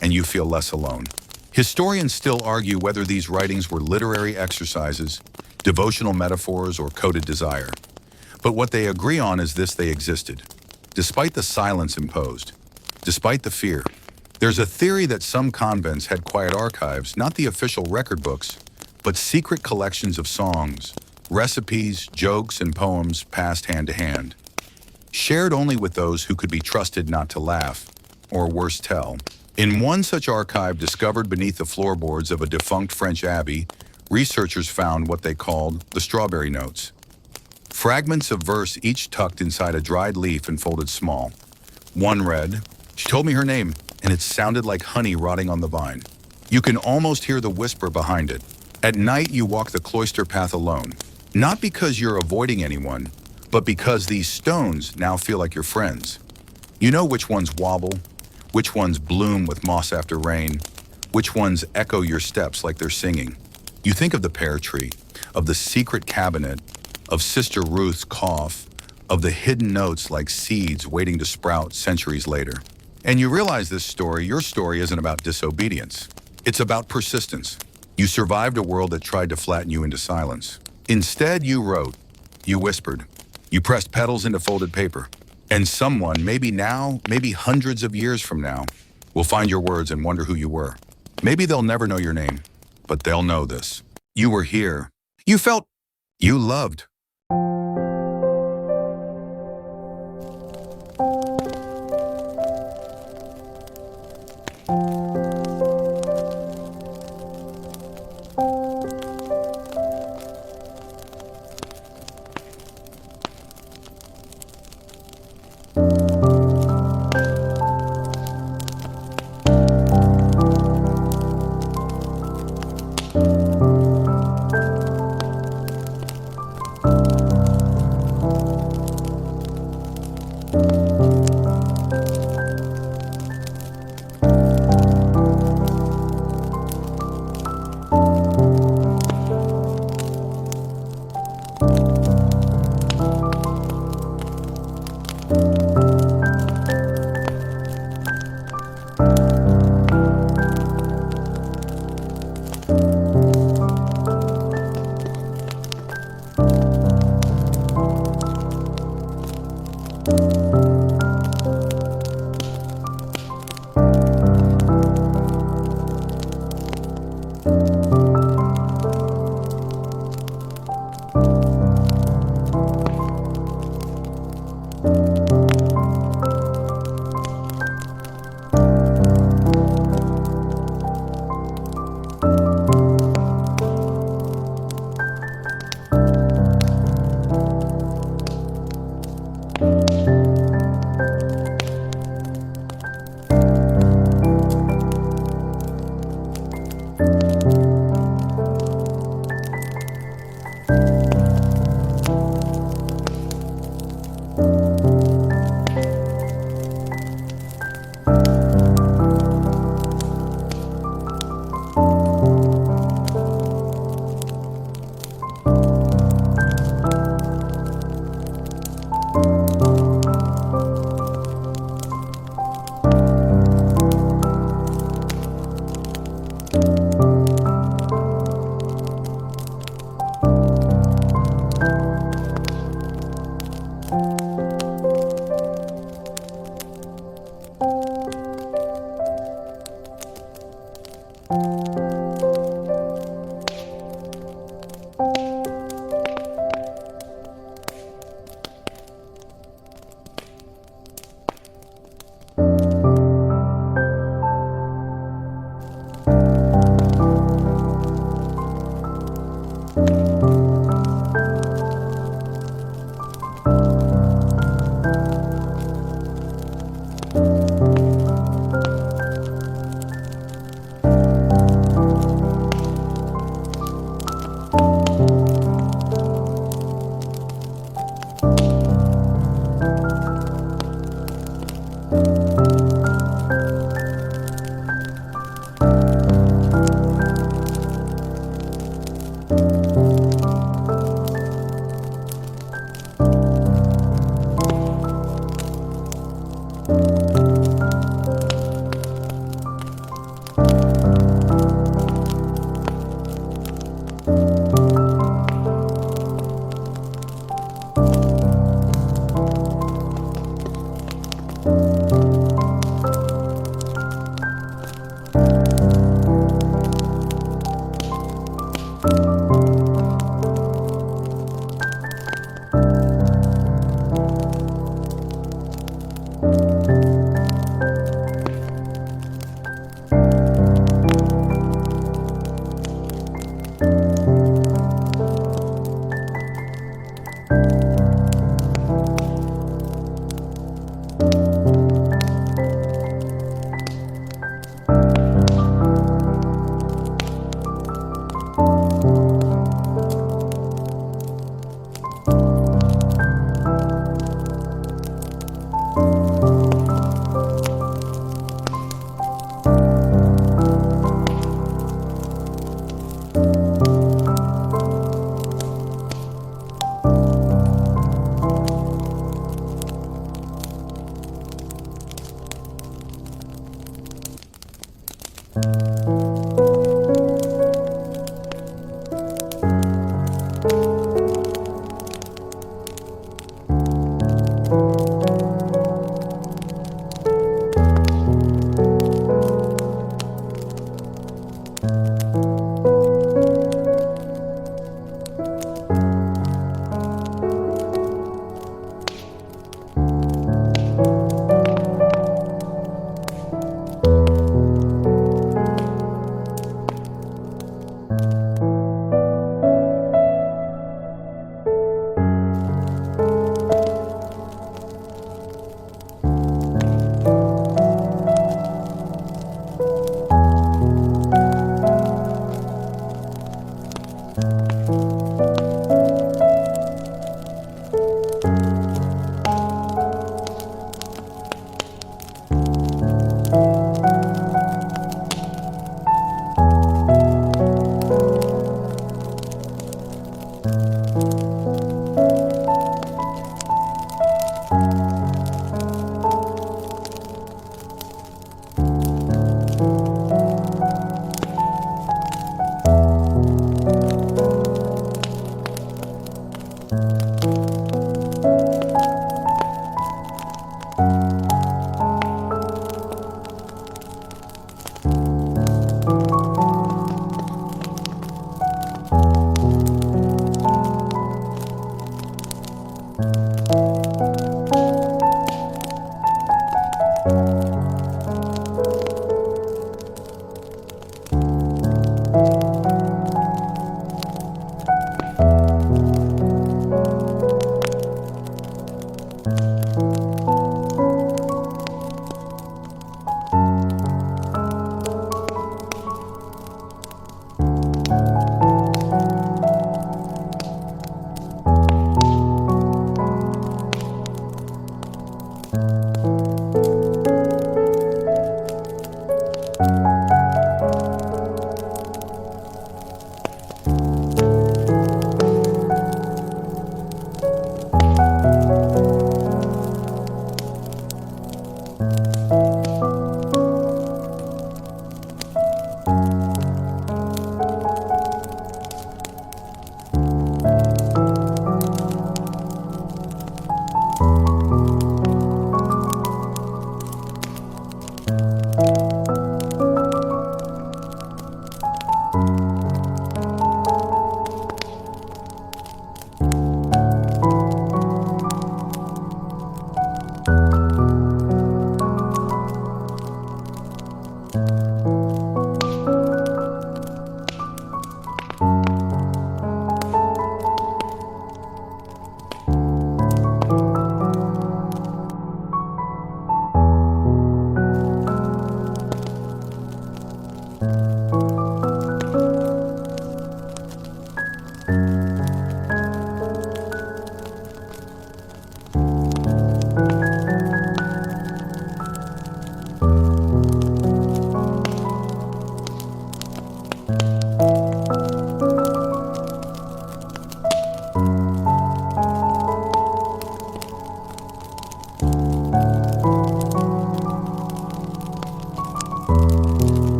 and you feel less alone. Historians still argue whether these writings were literary exercises, devotional metaphors, or coded desire. But what they agree on is this: they existed, despite the silence imposed, despite the fear. There's a theory that some convents had quiet archives, not the official record books, but secret collections of songs, recipes, jokes, and poems passed hand to hand, shared only with those who could be trusted not to laugh, or worse tell. In one such archive discovered beneath the floorboards of a defunct French abbey, researchers found what they called the strawberry notes. Fragments of verse each tucked inside a dried leaf and folded small. One read, "She told me her name, and it sounded like honey rotting on the vine." You can almost hear the whisper behind it. At night, you walk the cloister path alone, not because you're avoiding anyone, but because these stones now feel like your friends. You know which ones wobble, which ones bloom with moss after rain, which ones echo your steps like they're singing. You think of the pear tree, of the secret cabinet, of Sister Ruth's cough, of the hidden notes like seeds waiting to sprout centuries later. And you realize this story, your story isn't about disobedience. It's about persistence. You survived a world that tried to flatten you into silence. Instead, you wrote, you whispered, you pressed petals into folded paper. And someone, maybe now, maybe hundreds of years from now, will find your words and wonder who you were. Maybe they'll never know your name, but they'll know this. You were here. You felt. You loved.